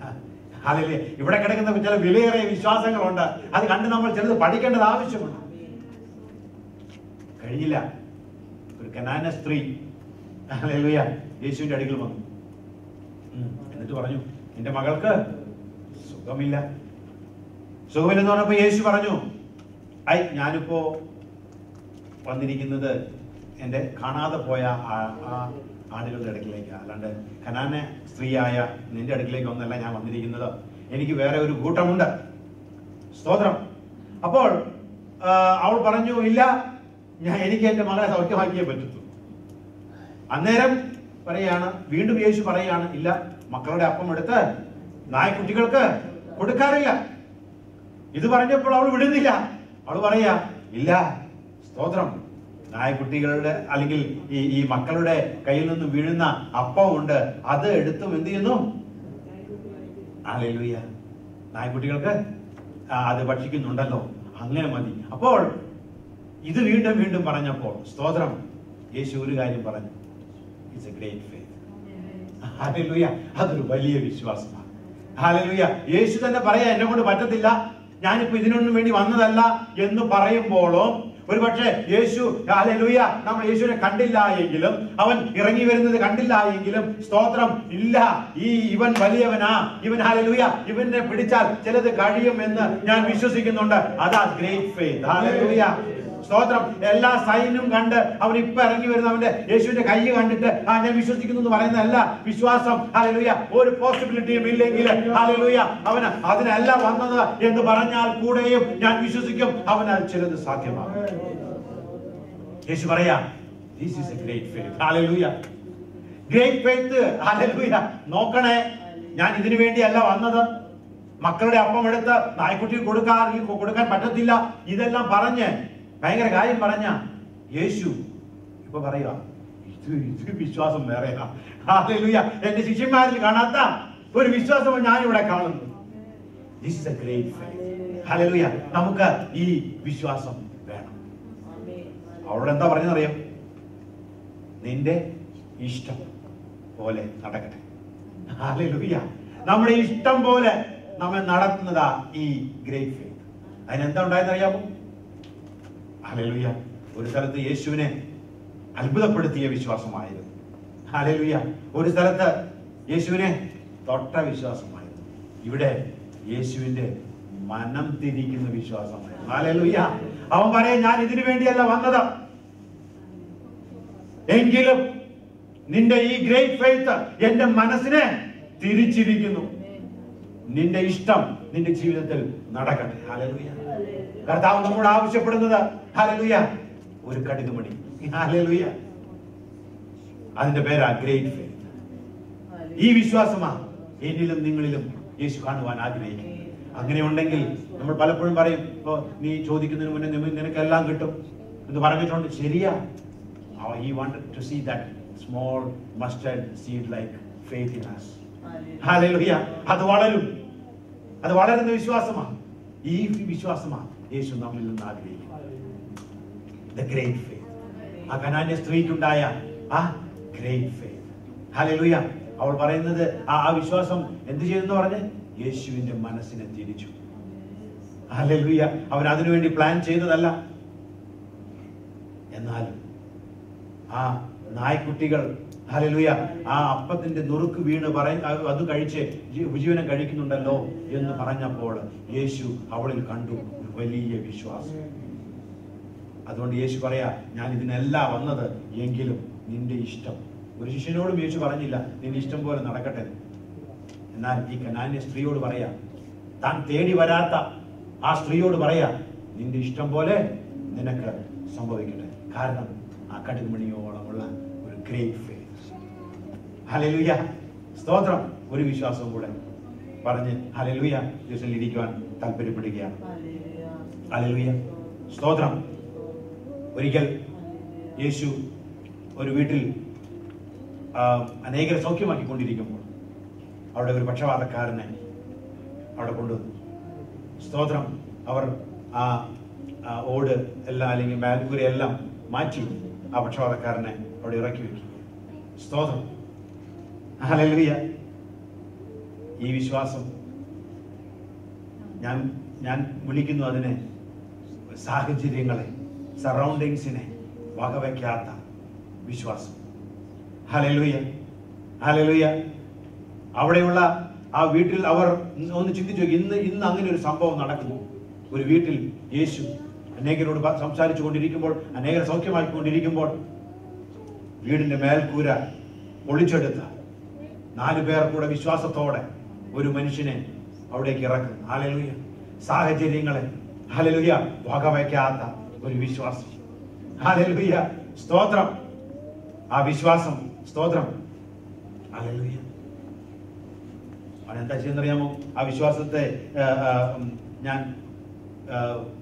ഹല്ലേലൂയ. ഇവിടെ കിടക്കുന്ന ചില വിലയേറിയ വിശ്വാസങ്ങളുണ്ട്. അത് കണ്ട് നമ്മൾ ചിലത് പഠിക്കേണ്ടത് ആവശ്യമുണ്ട്. കഴിഞ്ഞില്ല, ഒരു കനാന സ്ത്രീ ഹല്ലേലൂയ യേശുവിന്റെ അടുക്കൽ വന്നു. എന്നിട്ട് പറഞ്ഞു, നിന്റെ മകൾക്ക് സുഖമില്ല. സുഖമില്ലെന്ന് പറഞ്ഞപ്പോ യേശു പറഞ്ഞു, ഞാനിപ്പോ വന്നിരിക്കുന്നത് എൻ്റെ കാണാതെ പോയ ആ ആടുകളുടെ അടുക്കിലേക്ക്, അല്ലാണ്ട് കനാന സ്ത്രീയായ നിന്റെ അടുക്കിലേക്ക് ഒന്നല്ല ഞാൻ വന്നിരിക്കുന്നത്. എനിക്ക് വേറെ ഒരു കൂട്ടമുണ്ട്. സ്തോത്രം. അപ്പോൾ അവൾ പറഞ്ഞു, ഇല്ല, എനിക്ക് എൻ്റെ മകളെ സൗഖ്യമാക്കിയേ പറ്റത്തുള്ളൂ. അന്നേരം പറയാണ്, വീണ്ടും യേശു പറയാണ്, ഇല്ല, മക്കളുടെ അപ്പം എടുത്ത് നായ്ക്കുട്ടികൾക്ക് കൊടുക്കാറില്ല. ഇത് പറഞ്ഞപ്പോൾ അവൾ വിടുന്നില്ല. അവൾ പറയാ, ഇല്ല, സ്തോത്രം, നായ്ക്കുട്ടികളുടെ അല്ലെങ്കിൽ ഈ മക്കളുടെ കയ്യിൽ നിന്ന് വീഴുന്ന അപ്പമുണ്ട്, അത് എടുത്തും എന്ത് ചെയ്യുന്നു? ഹല്ലേലൂയ. നായ്ക്കുട്ടികൾക്ക് അത് ഭക്ഷിക്കുന്നുണ്ടല്ലോ, അങ്ങനെ മതി. അപ്പോൾ ഇത് വീണ്ടും വീണ്ടും പറഞ്ഞപ്പോൾ സ്തോത്രം, യേശു ഒരു കാര്യം പറഞ്ഞു, it's A great faith. Hallelujah. അതൊരു വലിയ വിശ്വാസമാണ്. ഹല്ലേലൂയ. യേശു തന്നെ പറയാ, എന്നെ കൊണ്ട് പറ്റത്തില്ല, ഞാനിപ്പോ ഇതിനൊന്നും വേണ്ടി വന്നതല്ല എന്ന് പറയുമ്പോഴും ഒരുപക്ഷെ യേശു ഹല്ലേലൂയ നമ്മൾ യേശുവിനെ കണ്ടില്ല എങ്കിലും, അവൻ ഇറങ്ങി വരുന്നത് കണ്ടില്ല എങ്കിലും, സ്തോത്രം, ഇല്ല, ഇവൻ വലിയവനാ, ഇവൻ ഹല്ലേലൂയ ഇവനെ പിടിച്ചാൽ ചിലത് കഴിയും എന്ന് ഞാൻ വിശ്വസിക്കുന്നുണ്ട്. അതാ ഗ്രേറ്റ് ഫെയ്ത്ത്. ഹല്ലേലൂയ. സ്തോത്രം. എല്ലാ സൈനും കണ്ട് അവൻ ഇപ്പൊ ഇറങ്ങി വരുന്ന അവന്റെ യേശുവിന്റെ കൈ കണ്ടിട്ട് ഞാൻ വിശ്വസിക്കുന്നു എന്ന് പറയുന്നതല്ല വിശ്വാസം. ഹല്ലേലൂയ. ഒരു പോസിബിലിറ്റിയും ഇല്ലെങ്കിൽ ഹല്ലേലൂയ അവന് അതിനല്ല വന്നത് എന്ന് പറഞ്ഞാൽ കൂടെയും ഞാൻ വിശ്വസിക്കും അവന് ചിലത് സാധ്യമാകും. യേശു പറയാ, this is a great faith. Hallelujah. Great faith. Hallelujah. നോക്കണേ, ഞാൻ ഇതിനു വേണ്ടിയല്ല വന്നത്. മക്കളുടെ അപ്പം എടുത്ത് നായ്ക്കുട്ടിക്ക് കൊടുക്കാൻ പറ്റത്തില്ല, ഇതെല്ലാം പറഞ്ഞ് ഭയങ്കര കാര്യം പറഞ്ഞ യേശു ഇപ്പൊ പറയുക, ഇത് വിശ്വാസം വേറെയാ. ഹല്ലേലൂയ. എന്റെ ശിഷ്യന്മാരിൽ കാണാത്ത ഒരു വിശ്വാസം ഞാനിവിടെ കാണുന്നു. This is a great faith. Hallelujah. നമുക്ക് ഈ വിശ്വാസം വേണം. അവളോട് എന്താ പറഞ്ഞറിയാം? നിന്റെ ഇഷ്ടം പോലെ നടക്കട്ടെ. ഹല്ലേലൂയ. നമ്മുടെ ഇഷ്ടം പോലെ നമ്മെ നടത്തുന്നതാ ഈ ഗ്രേറ്റ് ഫെയ്ത്ത്. അതിനെന്താ ഉണ്ടായെന്ന് അറിയാമോ? ഹല്ലേലൂയ. ഒരു സ്ഥലത്ത് യേശുവിനെ അത്ഭുതപ്പെടുത്തിയ വിശ്വാസമായിരുന്നു. ഹല്ലേലൂയ. ഒരു സ്ഥലത്ത് യേശുവിനെ തൊട്ട വിശ്വാസമായിരുന്നു. ഇവിടെ യേശുവിന്റെ മനം തിരിക്കുന്ന വിശ്വാസമായിരുന്നു. ഹല്ലേലൂയ. അവൻ പറയാൻ, ഞാൻ ഇതിനു വേണ്ടിയല്ല വന്നത്, എങ്കിലും നിന്റെ ഈ ഗ്രേറ്റ് ഫെയ്ത്ത് എന്റെ മനസ്സിനെ തിരിച്ചിരിക്കുന്നു. നിന്റെ ഇഷ്ടം നിന്റെ ജീവിതത്തിൽ നടക്കട്ടെ. ഹല്ലേലൂയ. കർത്താവ് നമ്മോട് ആവശ്യപ്പെടുന്നത്, ഹല്ലേലൂയ, ഒരു കടുകുമണി. ഹല്ലേലൂയ. അതിന്റെ പേരാ ഗ്രേറ്റ് ഫെയ്ത്ത്. ഈ വിശ്വാസമാ എന്നിലും നിങ്ങളിലും യേശു കാണുവാൻ ആഗ്രഹിക്കുന്നു. അങ്ങനെ ഉണ്ടെങ്കിൽ നമ്മൾ പലപ്പോഴും പറയും, ഇപ്പൊ നീ ചോദിക്കുന്നതിന് മുന്നേ നിനക്കെല്ലാം കിട്ടും എന്ന് പറഞ്ഞിട്ടുണ്ട്. ശരിയാ. He wanted to see that small mustard seed like faith in us. Hallelujah. അത് വളരുന്ന വിശ്വാസമാണ്. ഈ വിശ്വാസമാണ് യേശു നമ്മിൽ നിന്ന് ആഗ്രഹിക്കുന്നത്. The great faith. ആ കനാന്യ സ്ത്രീക്കുണ്ടായ ആ ഗ്രേറ്റ് ഫെയ്ത്ത്. ഹല്ലേലൂയ. അവൾ പറയുന്നത് ആ വിശ്വാസം എന്ത് ചെയ്തെന്ന് പറഞ്ഞ് യേശുവിന്റെ മനസ്സിനെ തിരിച്ചു. ഹല്ലേലൂയ. അവൻ അതിനുവേണ്ടി പ്ലാൻ ചെയ്തതല്ല. എന്നാലും ആ നായ്ക്കുട്ടികൾ, ഹല്ലേലൂയ, ആ അപ്പത്തിന്റെ നുറുക്ക് വീണ് അത് കഴിച്ച് ഉപജീവനം കഴിക്കുന്നുണ്ടല്ലോ എന്ന് പറഞ്ഞപ്പോൾ യേശു അവളിൽ കണ്ടു ഒരു വലിയ വിശ്വാസം. അതുകൊണ്ട് യേശു പറയാ, ഞാൻ ഇതിനല്ല വന്നത്, എങ്കിലും നിന്റെ ഇഷ്ടം. ഒരു ശിഷ്യനോടും യേശു പറഞ്ഞില്ല നിന്റെ ഇഷ്ടം പോലെ നടക്കട്ടെ. എന്നാൽ ഈ കനാന്യ സ്ത്രീയോട് പറയാ, താൻ തേടി വരാത്ത ആ സ്ത്രീയോട് പറയാ, നിന്റെ ഇഷ്ടം പോലെ നിനക്ക് സംഭവിക്കട്ടെ. കാരണം ആ കടുകുമണിയോളമുള്ള ഒരു ഗ്രേറ്റ് ഫെയ്ത്ത്. ഹല്ലേലൂയ. സ്തോത്രം. ഒരു വിശ്വാസവും കൂടെ പറഞ്ഞ് ഹല്ലേലൂയ ദിവസത്തിൽ ഇരിക്കുവാൻ താല്പര്യപ്പെടുകയാണ്. ഹല്ലേലൂയ. സ്തോത്രം. ഒരിക്കൽ യേശു ഒരു വീട്ടിൽ അനേകരെ സൗഖ്യമാക്കിക്കൊണ്ടിരിക്കുമ്പോൾ അവിടെ ഒരു പക്ഷപാതക്കാരനെ അവിടെ കൊണ്ടുവന്നു. സ്തോത്രം. അവർ ആ ഓട് എല്ലാം അല്ലെങ്കിൽ മേൽക്കൂരയെല്ലാം മാറ്റി ആ പക്ഷപാതക്കാരനെ അവിടെ ഇറക്കി വെക്കും. സ്തോത്രം. ഹല്ലേലൂയ. ഈ വിശ്വാസം ഞാൻ വിളിക്കുന്നു അതിനെ സാഹചര്യങ്ങളെ, സറൗണ്ടിങ്സിനെ വകവയ്ക്കാത്ത വിശ്വാസം. ഹല്ലേലൂയ. ഹല്ലേലൂയ. അവിടെയുള്ള ആ വീട്ടിൽ അവർ ഒന്ന് ചിന്തിച്ചു, ഇന്ന് അങ്ങനെ ഒരു സംഭവം നടക്കുന്നു. ഒരു വീട്ടിൽ യേശു അനേകരോട് സംസാരിച്ചു കൊണ്ടിരിക്കുമ്പോൾ, അനേകരെ സൗഖ്യമാക്കിക്കൊണ്ടിരിക്കുമ്പോൾ വീടിന്റെ മേൽക്കൂര പൊളിച്ചെടുത്ത 4 പേർ കൂടെ വിശ്വാസത്തോടെ ഒരു മനുഷ്യനെ അവിടേക്ക് ഇറക്കും. ഹല്ലേലൂയ. സാഹചര്യങ്ങളെ, ഹല്ലേലൂയ, വകവയ്ക്കാത്ത ഒരു വിശ്വാസം. ഹല്ലേലൂയ. സ്തോത്രം. ആ വിശ്വാസം. സ്തോത്രം. ഹല്ലേലൂയ. അവനെന്താ ചെയ്യുന്നറിയാമോ? ആ വിശ്വാസത്തെ ഞാൻ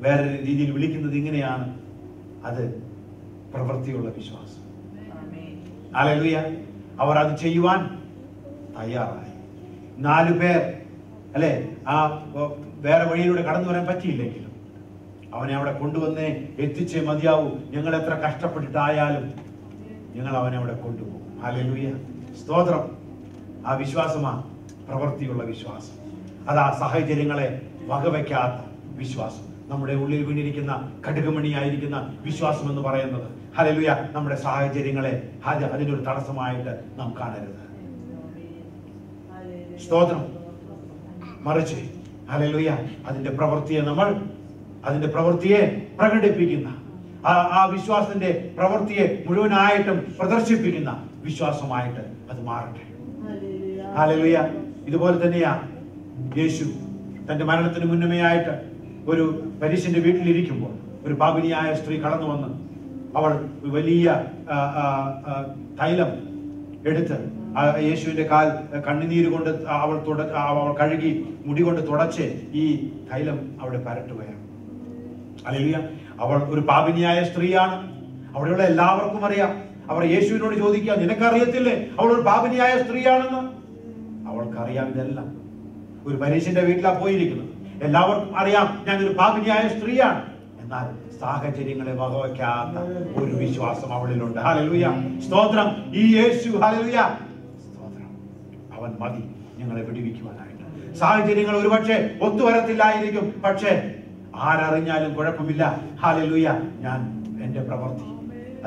വേറെ രീതിയിൽ വിളിക്കുന്നത് ഇങ്ങനെയാണ്, അത് പ്രവൃത്തിയുള്ള വിശ്വാസം. ഹല്ലേലൂയ. അവർ അത് ചെയ്യുവാൻ തയ്യാറായി. 4 പേർ അല്ലെ, ആ വേറെ വഴിയിലൂടെ കടന്നു വരാൻ പറ്റിയില്ലെങ്കിലും അവനെ അവിടെ കൊണ്ടുവന്നേ എത്തിച്ചേ മതിയാവൂ. ഞങ്ങൾ എത്ര കഷ്ടപ്പെട്ടിട്ടായാലും ഞങ്ങൾ അവനെ അവിടെ കൊണ്ടുപോകും. ഹല്ലേലൂയ. സ്തോത്രം. ആ വിശ്വാസമാണ് പ്രവൃത്തിയുള്ള വിശ്വാസം. അത് ആ സാഹചര്യങ്ങളെ വകവയ്ക്കാത്ത വിശ്വാസം. നമ്മുടെ ഉള്ളിൽ വീണിരിക്കുന്ന കടുകുമണിയായിരിക്കുന്ന വിശ്വാസം എന്ന് പറയുന്നത്, ഹല്ലേലൂയ, നമ്മുടെ സാഹചര്യങ്ങളെ അതിനൊരു തടസ്സമായിട്ട് നാം കാണരുത്. സ്തോത്രം. മറിച്ച് ഹല്ലേലൂയ, അതിന്റെ പ്രവൃത്തിയെ പ്രകടിപ്പിക്കുന്ന ആ വിശ്വാസത്തിന്റെ പ്രവൃത്തിയെ മുഴുവനായിട്ടും പ്രദർശിപ്പിക്കുന്ന വിശ്വാസമായിട്ട് അത് മാറട്ടെ. ഹല്ലേലൂയ. ഇതുപോലെ തന്നെയാ യേശു തന്റെ മരണത്തിന് മുന്നമേയായിട്ട് ഒരു പരീശന്റെ വീട്ടിലിരിക്കുമ്പോൾ ഒരു പാപിനിയായ സ്ത്രീ കടന്നു വന്ന് അവൾ വലിയ തൈലം എടുത്ത് യേശുവിന്റെ കാൽ കണ്ണുനീര് കൊണ്ട് അവൾ കഴുകി മുടി കൊണ്ട് തുടച്ച് ഈ തൈലം അവിടെ പരട്ടുകയാണ്. ഹല്ലേലൂയ. അവൾ ഒരു പാപിനിയായ സ്ത്രീയാണ്. അവിടെയുള്ള എല്ലാവർക്കും അറിയാം. അവർ യേശുവിനോട് ചോദിക്കുക, നിനക്കറിയത്തില്ലേ അവൾ ഒരു പാപിനിയായ സ്ത്രീയാണെന്ന്? അവൾക്കറിയാം ഇതെല്ലാം. ഒരു പരീശന്റെ വീട്ടിലാ പോയിരിക്കുന്നത്. എല്ലാവർക്കും അറിയാം ഞാനൊരു പാപിനിയായ സ്ത്രീയാണ്. എന്നാൽ സാഹചര്യങ്ങളെ വകവയ്ക്കാത്ത ഒരു വിശ്വാസം അവളിലുണ്ട്. ഹല്ലേലൂയ. സ്തോത്രം. ഈ യേശു, ഹല്ലേലൂയ, സ്തോത്രം, അവൻ മതി ഞങ്ങളെ വിടുവിക്കുവാനായിട്ട്. സാഹചര്യങ്ങൾ ഒരുപക്ഷെ ഒത്തുവരത്തില്ലായിരിക്കും, പക്ഷേ ആരറിഞ്ഞാലും കുഴപ്പമില്ല. ഹല്ലേലൂയ. ഞാൻ എന്റെ പ്രവൃത്തി,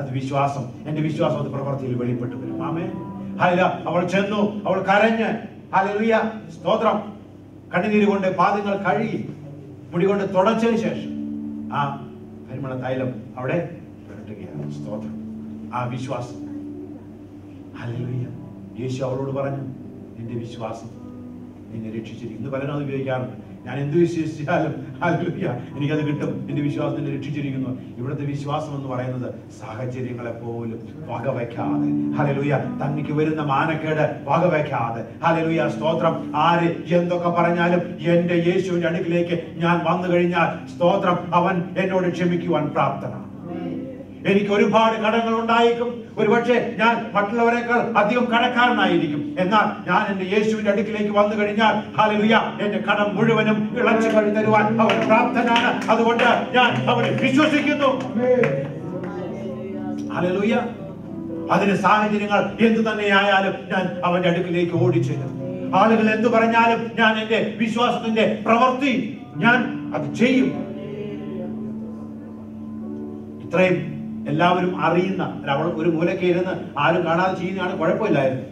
അത് വിശ്വാസം, എന്റെ വിശ്വാസം അത് പ്രവൃത്തിയിൽ വെളിപ്പെട്ടു വരും. ആമേൻ. ഹല്ലേലൂയ. അവൾ ചെന്നു, അവൾ കരഞ്ഞ്, ഹല്ലേലൂയ, സ്തോത്രം, കണ്ണുനീര് കൊണ്ട് പാദങ്ങൾ കഴുകി മുടി കൊണ്ട് തുടച്ചതിന് ശേഷം ആ പരിമള തൈലം അവിടെ പുരട്ടുകയാണ്. സ്തോത്രം. ആ വിശ്വാസം. ഹല്ലേലൂയ. യേശു അവളോട് പറഞ്ഞു, നിന്റെ വിശ്വാസം നിന്നെ രക്ഷിച്ചിരിക്കുന്നു. ഇന്ന് പലരും അത് ഉപയോഗിക്കാറുണ്ട്. ഞാൻ എന്ത് വിശ്വസിച്ചാലും ഹല്ലേലൂയ എനിക്കത് കിട്ടും, എന്റെ വിശ്വാസം നിന്നെ രക്ഷിച്ചിരിക്കുന്നു. ഇവിടുത്തെ വിശ്വാസം എന്ന് പറയുന്നത് സാഹചര്യങ്ങളെ പോലും വകവയ്ക്കാതെ, ഹല്ലേലൂയ, തനിക്ക് വരുന്ന മാനക്കേട് വകവയ്ക്കാതെ, ഹല്ലേലൂയ, സ്തോത്രം, ആര് എന്തൊക്കെ പറഞ്ഞാലും എന്റെ യേശുവിന്റെ അടുക്കിലേക്ക് ഞാൻ വന്നു കഴിഞ്ഞാൽ, സ്തോത്രം, അവൻ എന്നോട് ക്ഷമിക്കുവാൻ പ്രാപ്തനാണ്. എനിക്ക് ഒരുപാട് കടങ്ങൾ ഉണ്ടായിരിക്കും, ഒരുപക്ഷെ ഞാൻ മറ്റുള്ളവരെക്കാൾ അധികം കടക്കാരനായിരിക്കും. എന്നാൽ ഞാൻ എന്റെ യേശുവിന്റെ അടുക്കിലേക്ക് വന്നു കഴിഞ്ഞാൽ, ഹല്ലേലൂയ, എന്റെ കടം മുഴുവനും ഇളച്ചു കഴുകി തരുവാൻ അവൻ പ്രാപ്തനാണ്. അതുകൊണ്ട് ഞാൻ അവനെ വിശ്വസിക്കുന്നു. ഹല്ലേലൂയ. അതിന് സാഹചര്യങ്ങൾ എന്തു തന്നെയായാലും ഞാൻ അവന്റെ അടുക്കിലേക്ക് ഓടിച്ചെല്ലും. ആളുകൾ എന്തു പറഞ്ഞാലും ഞാൻ എന്റെ വിശ്വാസത്തിന്റെ പ്രവൃത്തി ഞാൻ അത് ചെയ്യും. ഇത്രയും എല്ലാവരും അറിയുന്ന ഒരു മൂലയ്ക്ക് ഇരുന്ന് ആരും കാണാതെ ചെയ്യുന്നതാണ് കുഴപ്പമില്ലായിരുന്നു.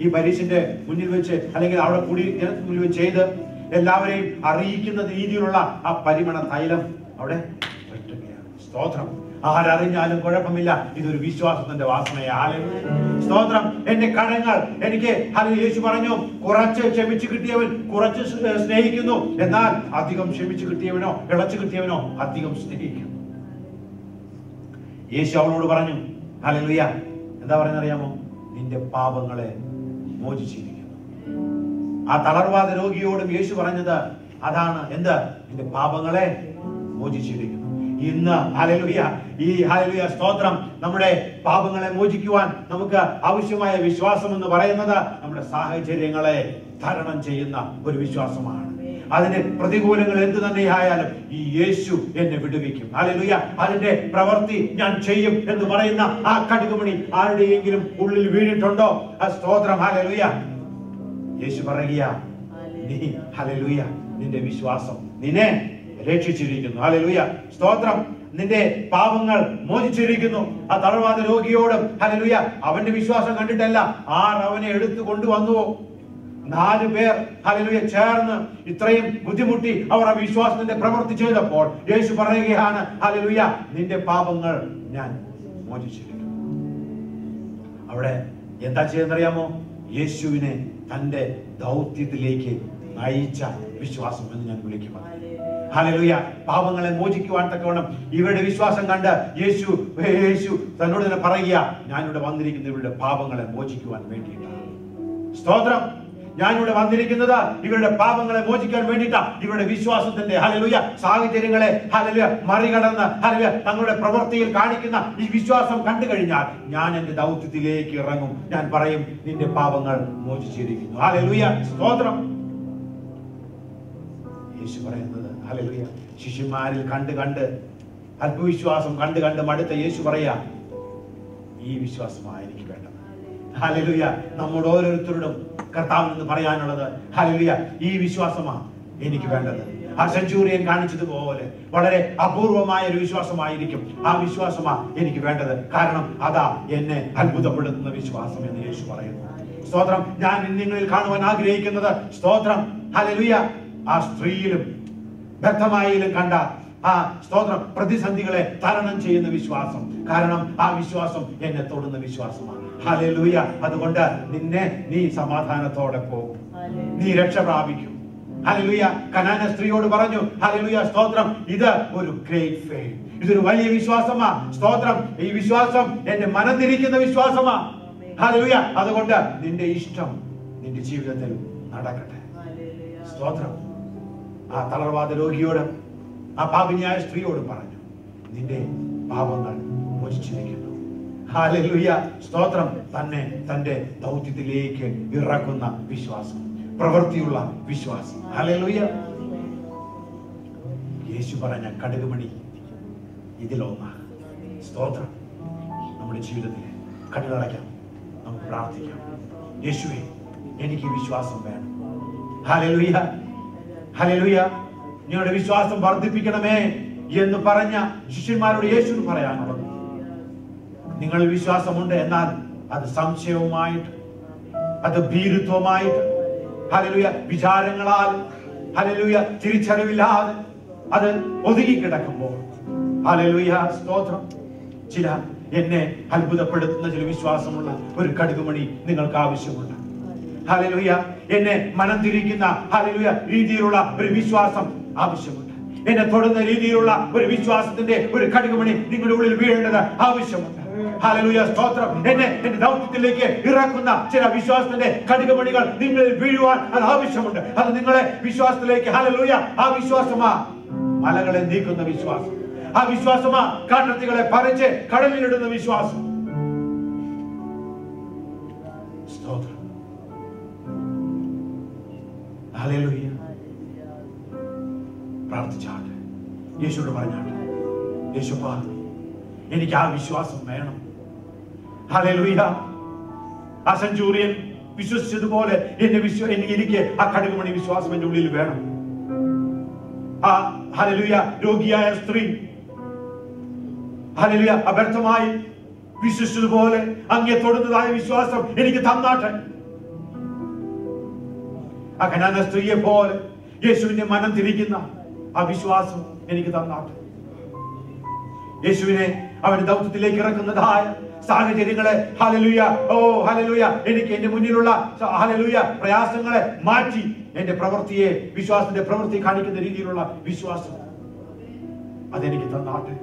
ഈ പരീക്ഷന്റെ മുന്നിൽ വെച്ച്, അല്ലെങ്കിൽ അവിടെ കൂടി മുന്നിൽ വെച്ച് ചെയ്ത് എല്ലാവരെയും അറിയിക്കുന്ന രീതിയിലുള്ള ആ പരിമള തൈലം അവിടെ വെട്ടുകയാണ്. സ്തോത്രം. ആരറിഞ്ഞാലും കുഴപ്പമില്ല, ഇതൊരു വിശ്വാസത്തിന്റെ വാസനയാണ്. സ്തോത്രം. എന്റെ കടങ്ങൾ എനിക്ക്, യേശു പറഞ്ഞു, കുറച്ച് ക്ഷമിച്ചു കിട്ടിയവൻ കുറച്ച് സ്നേഹിക്കുന്നു, എന്നാൽ അധികം ക്ഷമിച്ചു കിട്ടിയവനോ ഇളച്ചു കിട്ടിയവനോ അധികം സ്നേഹിക്കും. യേശു അവളോട് പറഞ്ഞു, ഹല്ലേലൂയ, എന്താ പറയുന്നറിയാമോ? നിന്റെ പാപങ്ങളെ മോചിച്ചിരിക്കുന്നു. ആ തളർവാദ രോഗിയോടും യേശു പറഞ്ഞത് അതാണ്. എന്ത്? നിന്റെ പാപങ്ങളെ മോചിച്ചിരിക്കുന്നു. ഇന്ന് ഹല്ലേലൂയ, ഈ ഹല്ലേലൂയ, സ്തോത്രം, നമ്മുടെ പാപങ്ങളെ മോചിക്കുവാൻ നമുക്ക് ആവശ്യമായ വിശ്വാസം എന്ന് പറയുന്നത് നമ്മുടെ സാഹചര്യങ്ങളെ തരണം ചെയ്യുന്ന ഒരു വിശ്വാസമാണ്. അതിന് പ്രതികൂലങ്ങൾ എന്തു തന്നെയായാലും ഈ യേശു എന്നെ വിടുവിക്കും. ഹല്ലേലൂയ. അതിന്റെ പ്രവൃത്തി ഞാൻ ചെയ്യും എന്ന് പറയുന്ന ആ കടുകുമണി ആരുടെയെങ്കിലും ഉള്ളിൽ വീണിട്ടുണ്ടോ? ആ സ്തോത്രം. ഹല്ലേലൂയ. യേശു പറയുക, നീ, ഹല്ലേലൂയ, നിന്റെ വിശ്വാസം നിന്നെ രക്ഷിച്ചിരിക്കുന്നു. ഹല്ലേലൂയ. സ്തോത്രം. നിന്റെ പാപങ്ങൾ മോചിച്ചിരിക്കുന്നു. ആ തളർവാദ രോഗിയോടും, ഹല്ലേലൂയ, അവന്റെ വിശ്വാസം കണ്ടിട്ടല്ല, ആർ അവനെ എടുത്തു കൊണ്ടുവന്നുവോ? 4 പേർ, ഹല്ലേലൂയ, ചേർന്ന് ഇത്രയും ബുദ്ധിമുട്ടി അവർ ആ വിശ്വാസത്തിന്റെ പ്രവൃത്തി ചെയ്തപ്പോൾ യേശു പറയുകയാണ്, ഹല്ലേലൂയ, നിന്റെ പാപങ്ങൾ ഞാൻ മോചിച്ചിരിക്കുന്നു. അവിടെ എന്താ ചെയ്യുന്നറിയാമോ? യേശുവിനെ തന്റെ ദൗത്യത്തിലേക്ക് നയിച്ച വിശ്വാസം എന്ന് ഞാൻ വിളിക്കുന്നത്. ഹല്ലേലൂയ. പാപങ്ങളെ മോചിക്കുവാൻ തക്കവണ്ണം ഇവരുടെ വിശ്വാസം കണ്ട് യേശു തന്നോട് തന്നെ പറയുക, ഞാനിവിടെ വന്നിരിക്കുന്നത് ഇവരുടെ പാപങ്ങളെ മോചിക്കുവാൻ വേണ്ടിയിട്ടാണ്. സ്തോത്രം. ഞാനിവിടെ വന്നിരിക്കുന്നത് ഇവരുടെ പാപങ്ങളെ മോചിക്കാൻ വേണ്ടിയിട്ടാ. ഇവരുടെ വിശ്വാസത്തിന്റെ, ഹല്ലേലൂയ, സാഹചര്യങ്ങളെ, ഹല്ലേലൂയ, മറികടന്ന്, ഹല്ലേലൂയ, തങ്ങളുടെ പ്രവൃത്തിയിൽ കാണിക്കുന്ന ഈ വിശ്വാസം കണ്ടു കഴിഞ്ഞാൽ ഞാൻ എന്റെ ദൗത്യത്തിലേക്ക് ഇറങ്ങും. ഞാൻ പറയും, നിന്റെ പാപങ്ങൾ മോചിച്ചിരിക്കുന്നു. ഹല്ലേലൂയ. സ്തോത്രം. യേശു പറയുന്നത്, ഹല്ലേലൂയ, ശിഷ്യന്മാരിൽ കണ്ട് അല്പവിശ്വാസം കണ്ട് മടുത്ത യേശു പറയാ, ഈ വിശ്വാസമാണ് എനിക്ക് വേണ്ടത്. ഹല്ലേലൂയ. നമ്മോട് ഓരോരുത്തരോടും കർത്താവിൽ നിന്ന് പറയാനുള്ളത്, ഹല്ലേലൂയ, ഈ വിശ്വാസമാണ് എനിക്ക് വേണ്ടത്. ആ സെഞ്ചൂറിയൻ കാണിച്ചതുപോലെ വളരെ അപൂർവമായ ഒരു വിശ്വാസമായിരിക്കും. ആ വിശ്വാസമാണ് എനിക്ക് വേണ്ടത്. കാരണം അതാ എന്നെ അത്ഭുതപ്പെടുത്തുന്ന വിശ്വാസം എന്ന് യേശു പറയുന്നു. സ്തോത്രം. ഞാൻ നിങ്ങളിൽ കാണുവാൻ ആഗ്രഹിക്കുന്നത്, സ്തോത്രം, ഹല്ലേലൂയ, ആ സ്ത്രീയിലും വ്യക്തമായാലും കണ്ട ആ, സ്തോത്രം, പ്രതിസന്ധികളെ തരണം ചെയ്യുന്ന വിശ്വാസം. കാരണം ആ വിശ്വാസം എന്നെ തൊടുന്ന വിശ്വാസമാണ്. ഹല്ലേലൂയ. അതുകൊണ്ട് നീ സമാധാനത്തോടെ പോകും, നീ രക്ഷ പ്രാപിക്കും. ഹല്ലേലൂയ. കനാന സ്ത്രീയോട് പറഞ്ഞു, ഹല്ലേലൂയ, സ്തോത്രം, ഇത് ഒരു ഗ്രേറ്റ് ഫെയ്ത്ത്, ഇതൊരു വലിയ വിശ്വാസമാ. സ്തോത്രം. ഈ വിശ്വാസം എന്റെ മനംതിരിക്കുന്ന വിശ്വാസമാ. ഹല്ലേലൂയ. അതുകൊണ്ട് നിന്റെ ഇഷ്ടം നിന്റെ ജീവിതത്തിൽ നടക്കട്ടെ. സ്തോത്രം. ആ തളർവാദ രോഗിയോട്, ആ പാപിനിയായ സ്ത്രീയോട് പറഞ്ഞു, നിന്റെ പാപങ്ങൾ മോചിച്ചിരിക്കുന്നു. ഹല്ലേലൂയ. സ്തോത്രം. തന്നെ തന്റെ ദൗത്യത്തിലേക്ക് ഇറക്കുന്ന വിശ്വാസം, പ്രവൃത്തിയുള്ള വിശ്വാസം. ഹല്ലേലൂയ. യേശു പറഞ്ഞ കടുകുമണി ഇതിലൊന്നാണ്. സ്തോത്രം. നമ്മുടെ ജീവിതത്തിൽ കണ്ണുകളടയ്ക്കാം, നമുക്ക് പ്രാർത്ഥിക്കാം. യേശുവേ, എനിക്ക് വിശ്വാസം വേണം. Hallelujah, hallelujah. നിങ്ങളുടെ വിശ്വാസം വർദ്ധിപ്പിക്കണമേ എന്ന് പറഞ്ഞ ശിഷ്യന്മാരോട് യേശു പറയാനുള്ളത്, നിങ്ങൾ വിശ്വാസമുണ്ട്, എന്നാൽ അത് സംശയവുമായിട്ട്, അത് ഭീരുത്വമായിട്ട്, ഹല്ലേലൂയ, വിചാരങ്ങളാൽ, ഹല്ലേലൂയ, തിരിച്ചറിവില്ലാതെ അത് ഒതുങ്ങി കിടക്കുമ്പോൾ, ഹല്ലേലൂയ, സ്തോത്രം, ചില എന്നെ അത്ഭുതപ്പെടുത്തുന്ന ചില വിശ്വാസമുള്ള ഒരു കടുകുമണി നിങ്ങൾക്ക് ആവശ്യമുണ്ട്. ഹല്ലേലൂയ. എന്നെ മനം തിരിക്കുന്ന, ഹല്ലേലൂയ, രീതിയിലുള്ള ഒരു വിശ്വാസം ആവശ്യമുണ്ട്. എന്നെ തൊടുന്ന രീതിയിലുള്ള ഒരു വിശ്വാസത്തിന്റെ ഒരു കടുകുമണി നിങ്ങളുടെ ഉള്ളിൽ വീഴേണ്ടത് ആവശ്യമുണ്ട്. ഹല്ലേലൂയ, സ്തോത്രം. എന്റെ ദൗത്യത്തിലേക്ക് ഇറക്കുന്ന ചില വിശ്വാസത്തിന്റെ കടുകുമണികൾ നിങ്ങളിൽ വീഴുവാൻ അത് ആവശ്യമുണ്ട്. അത് നിങ്ങളെ വിശ്വാസത്തിലേക്ക്, ഹല്ലേലൂയ, ആ വിശ്വാസമാ മലകളെ നീക്കുന്ന വിശ്വാസം. ആ വിശ്വാസമാ കാട്ടത്തികളെ പറിച്ച് കടലിലിടുന്ന വിശ്വാസം. സ്തോത്രം. ഹല്ലേലൂയ. പ്രാർത്ഥിച്ചാട്ടെ, യേശുവോട് പറഞ്ഞാട്ടെ, യേശുപ്പാ, എനിക്ക് ആ വിശ്വാസം വേണം. ഹല്ലേലൂയ. ആ സെഞ്ചൂറിയൻ വിശ്വസിച്ചതുപോലെ എനിക്ക് ആ കടുകുമണി വിശ്വാസം എന്റെ ഉള്ളിൽ വേണം. ആ ഹല്ലേലൂയ രോഗിയായ സ്ത്രീ, ഹല്ലേലൂയ, അബദ്ധമായി വിശ്വസിച്ചതുപോലെ അങ്ങേ തൊടുന്നതായ വിശ്വാസം എനിക്ക് തന്നാട്ടെ. ആ കനാന സ്ത്രീയെ പോലെ യേശുവിന്റെ മനം തിരിക്കുന്ന ആ വിശ്വാസം എനിക്ക് തന്നാട്ടെ. യേശുവിനെ അവന്റെ ദൗത്യത്തിലേക്ക് ഇറക്കുന്നതായ സാഹചര്യങ്ങളെ, ഹല്ലേലൂയ, ഓ ഹല്ലേലൂയ, എനിക്ക് എന്റെ മുന്നിലുള്ള ഹല്ലേലൂയ പ്രയാസങ്ങളെ മാറ്റി എന്റെ പ്രവൃത്തിയെ, വിശ്വാസത്തിന്റെ പ്രവൃത്തി കാണിക്കുന്ന രീതിയിലുള്ള വിശ്വാസം അതെനിക്ക് തന്നാട്ടെ.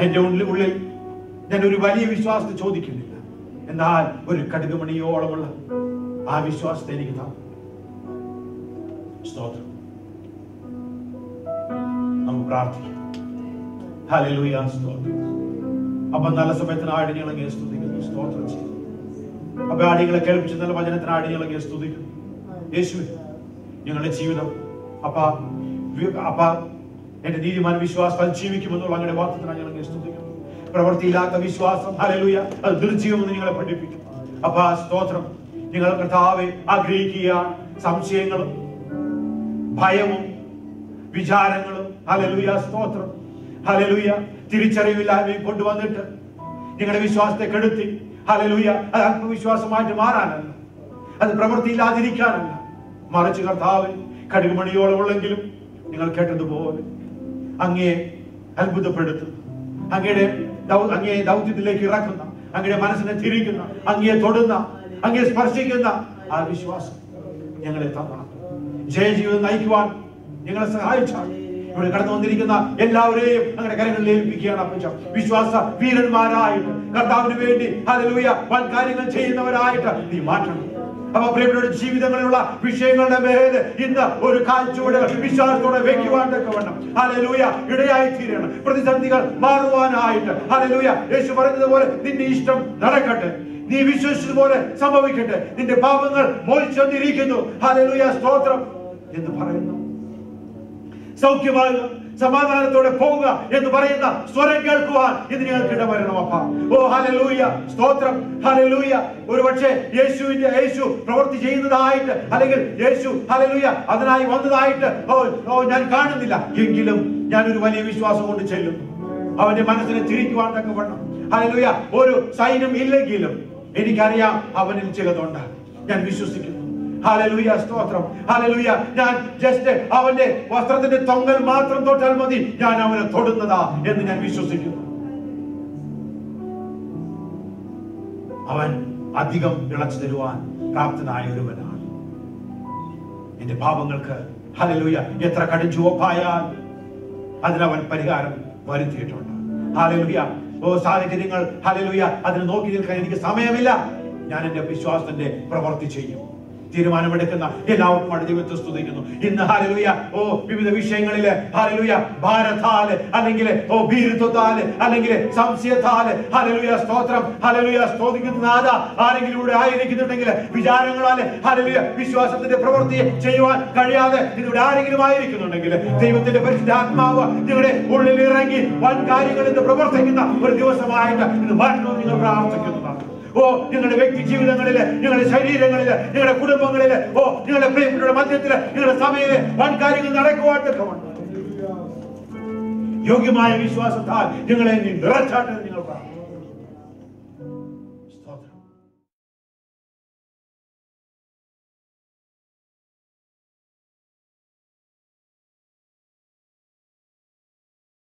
എന്റെ ഉള്ളിൽ ഞാൻ ഒരു വലിയ വിശ്വാസത്തെ ചോദിക്കുന്നില്ല, എന്നാൽ ഒരു കടുകുമണിയോളമുള്ള ആ വിശ്വാസത്തെ എനിക്ക് തന്നു. സ്തോത്രം. നമുക്ക് പ്രാർത്ഥിക്കാം. ഹല്ലേലൂയ, സ്തോത്രം. അപ്പൊ നല്ല സമയത്തിനായിട്ട് ഞങ്ങളെ സ്തുതിക്കുന്നു, സ്തോത്രം ചെയ്തു. അപ്പൊ ആടികളെ കേൾപ്പിച്ച് നല്ല വചനത്തിനായിട്ട് ഞങ്ങളെ സ്തുതിക്കുന്നു. യേശുവേ, ഞങ്ങളുടെ ജീവിതം അപ്പ എന്റെ നീതിമാൻ വിശ്വാസം ജീവിക്കുമെന്നുള്ള അങ്ങനെ വാർത്തത്തിനാണ് ഞങ്ങളെ സ്തുതിക്കുന്നു. പ്രവൃത്തിയില്ലാത്ത വിശ്വാസം, ഹല്ലേലൂയ, അത് നിർജീവമെന്ന് നിങ്ങളെ പഠിപ്പിക്കും. അപ്പൊ സ്തോത്രം. നിങ്ങൾ കർത്താവെ ആഗ്രഹിക്കുക, സംശയങ്ങളും ഭയവും വിചാരങ്ങളും, ഹല്ലേലൂയ, സ്തോത്രം, ഹല്ലേലൂയ, തിരിച്ചറിവില്ലായ്മയും കൊണ്ടുവന്നിട്ട് നിങ്ങളുടെ വിശ്വാസത്തെ കെടുത്തി, ഹല്ലേലൂയ, അത് ആത്മവിശ്വാസമായിട്ട് മാറാനല്ല, അത് പ്രവൃത്തിയില്ലാതിരിക്കാനല്ല, മറിച്ച് കർത്താവിൽ കടുകുമണിയോളമുള്ളെങ്കിലും നിങ്ങൾ കേട്ടതുപോലെ അങ്ങയെ അത്ഭുതപ്പെടുത്തുന്ന, അങ്ങയെ ദൗത്യത്തിലേക്ക് ഇറക്കുന്ന, അങ്ങയുടെ മനസ്സിനെ തിരിക്കുന്ന, അങ്ങയെ തൊടുന്ന, അങ്ങയെ സ്പർശിക്കുന്ന ആ വിശ്വാസം ഞങ്ങളെ തന്ന ജയജീവിതം നയിക്കുവാൻ ഞങ്ങളെ സഹായിച്ചാൽ ഇവിടെ കടന്നു വന്നിരിക്കുന്ന എല്ലാവരെയും അങ്ങനെ കരങ്ങളിൽ ഏൽപ്പിക്കുകയാണ്. അപ്പച്ചം വിശ്വാസ വീരന്മാരായിട്ട് കർത്താവിന് വേണ്ടി, ഹല്ലേലൂയ, വൻ കാര്യങ്ങൾ ചെയ്യുന്നവരായിട്ട് നീ മാറ്റണം. അപ്പൊ പ്രിയപ്പെട്ടവരുടെ ജീവിതങ്ങളിലുള്ള വിഷയങ്ങളുടെ മേലെ ഇന്ന് ഒരു കാഴ്ചയോടെ വിശ്വാസത്തോടെ വെക്കുവാൻ തക്കവണ്ണം, ഹല്ലേലൂയ, ഇടയായി തീരണം. പ്രതിസന്ധികൾ മാറുവാനായിട്ട്, ഹല്ലേലൂയ, യേശു പറഞ്ഞതുപോലെ നിന്റെ ഇഷ്ടം നടക്കട്ടെ, നീ വിശ്വസിച്ചതുപോലെ സംഭവിക്കട്ടെ, നിന്റെ പാപങ്ങൾ മോചിച്ചിരിക്കുന്നു, ഹല്ലേലൂയ, സ്തോത്രം എന്ന് പറയുന്നു. സൗഖ്യമാകുക, സമാധാനത്തോടെ പോവുക എന്ന് പറയുന്ന സ്വരം കേൾക്കുവാൻ ഇത് ഞങ്ങൾക്ക് ഇടവരണം. അപ്പ ഓ ഹല്ലേലൂയ, സ്തോത്രം, ഹല്ലേലൂയ. ഒരുപക്ഷെ യേശു പ്രവൃത്തി ചെയ്യുന്നതായിട്ട്, അല്ലെങ്കിൽ യേശു ഹല്ലേലൂയ അതിനായി വന്നതായിട്ട് ഞാൻ കാണുന്നില്ല, എങ്കിലും ഞാൻ ഒരു വലിയ വിശ്വാസം കൊണ്ട് ചെല്ലുന്നു. അവന്റെ മനസ്സിനെ തിരിക്കുവാൻ തക്കവണ്ണം, ഹല്ലേലൂയ, ഒരു സൈന്യം ഇല്ലെങ്കിലും എനിക്കറിയാം അവനിൽ ചിലതുണ്ട്, ഞാൻ വിശ്വസിക്കുന്നു. ഹല്ലേലൂയ, സ്തോത്രം, ഹല്ലേലൂയ. ഞാൻ ജസ്റ്റ് അവന്റെ വസ്ത്രത്തിന്റെ തൊങ്ങൽ മാത്രം തൊട്ടാൽ മതി, ഞാൻ അവനെ തൊടുന്നതാ എന്ന് ഞാൻ വിശ്വസിക്കുന്നു. അവൻ അധികം ഇളച്ചു തരുവാൻ പ്രാപ്തനായ ഒരുവനാണ്. എന്റെ പാപങ്ങൾക്ക്, ഹല്ലേലൂയ, എത്ര കടും ചുവപ്പായാൽ അതിനവൻ പരിഹാരം വരുത്തിയിട്ടുണ്ട്. ഹല്ലേലൂയ. ഓ സാഹചര്യങ്ങൾ, ഹല്ലേലൂയ, അതിന് നോക്കി നിൽക്കാൻ എനിക്ക് സമയമില്ല. ഞാൻ എന്റെ വിശ്വാസത്തിന്റെ പ്രവൃത്തി ചെയ്യും. തീരുമാനമെടുക്കുന്ന എല്ലാവർക്കും ദൈവത്തെ സ്തുതിക്കുന്നു. ഇന്ന് ഹല്ലേലൂയ വിവിധ വിഷയങ്ങളില് ഹല്ലേലൂയ ഭാരത്താല് അല്ലെങ്കിൽ ഭീരുത്വത്താല് അല്ലെങ്കിൽ സംശയത്താല് ഹല്ലേലൂയ സ്തോത്രം ഹല്ലേലൂയ സ്തുതിക്കുന്ന ആരെങ്കിലും ഇവിടെ ആയിരിക്കുന്നുണ്ടെങ്കിൽ വിചാരങ്ങളാല് ഹല്ലേലൂയ വിശ്വാസത്തിന്റെ പ്രവൃത്തി ചെയ്യുവാൻ കഴിയാതെ ഇവിടെ ആരെങ്കിലും ആയിരിക്കുന്നുണ്ടെങ്കിൽ ദൈവത്തിന്റെ പരിശുദ്ധാത്മാവ് നിങ്ങളുടെ ഉള്ളിൽ ഇറങ്ങി വൻ കാര്യങ്ങൾ ഇന്ന് പ്രവർത്തിക്കുന്ന ഒരു ദിവസമായിട്ട് ഇന്ന് വരണമെന്ന് നിങ്ങൾ പ്രാർത്ഥിക്കുന്നതാണ്. നിങ്ങളുടെ വ്യക്തി ജീവിതങ്ങളില്, നിങ്ങളുടെ ശരീരങ്ങളില്, നിങ്ങളുടെ കുടുംബങ്ങളില്, നിങ്ങളുടെ പ്രിയപ്പെട്ടവരുടെ മധ്യത്തില്, നിങ്ങളുടെ സമയത്ത് വൻ കാര്യങ്ങൾ നടക്കുവാൻ യോഗ്യമായ വിശ്വാസത്താൽ നിങ്ങളെ നിറച്ചാട്ടെ നിങ്ങൾ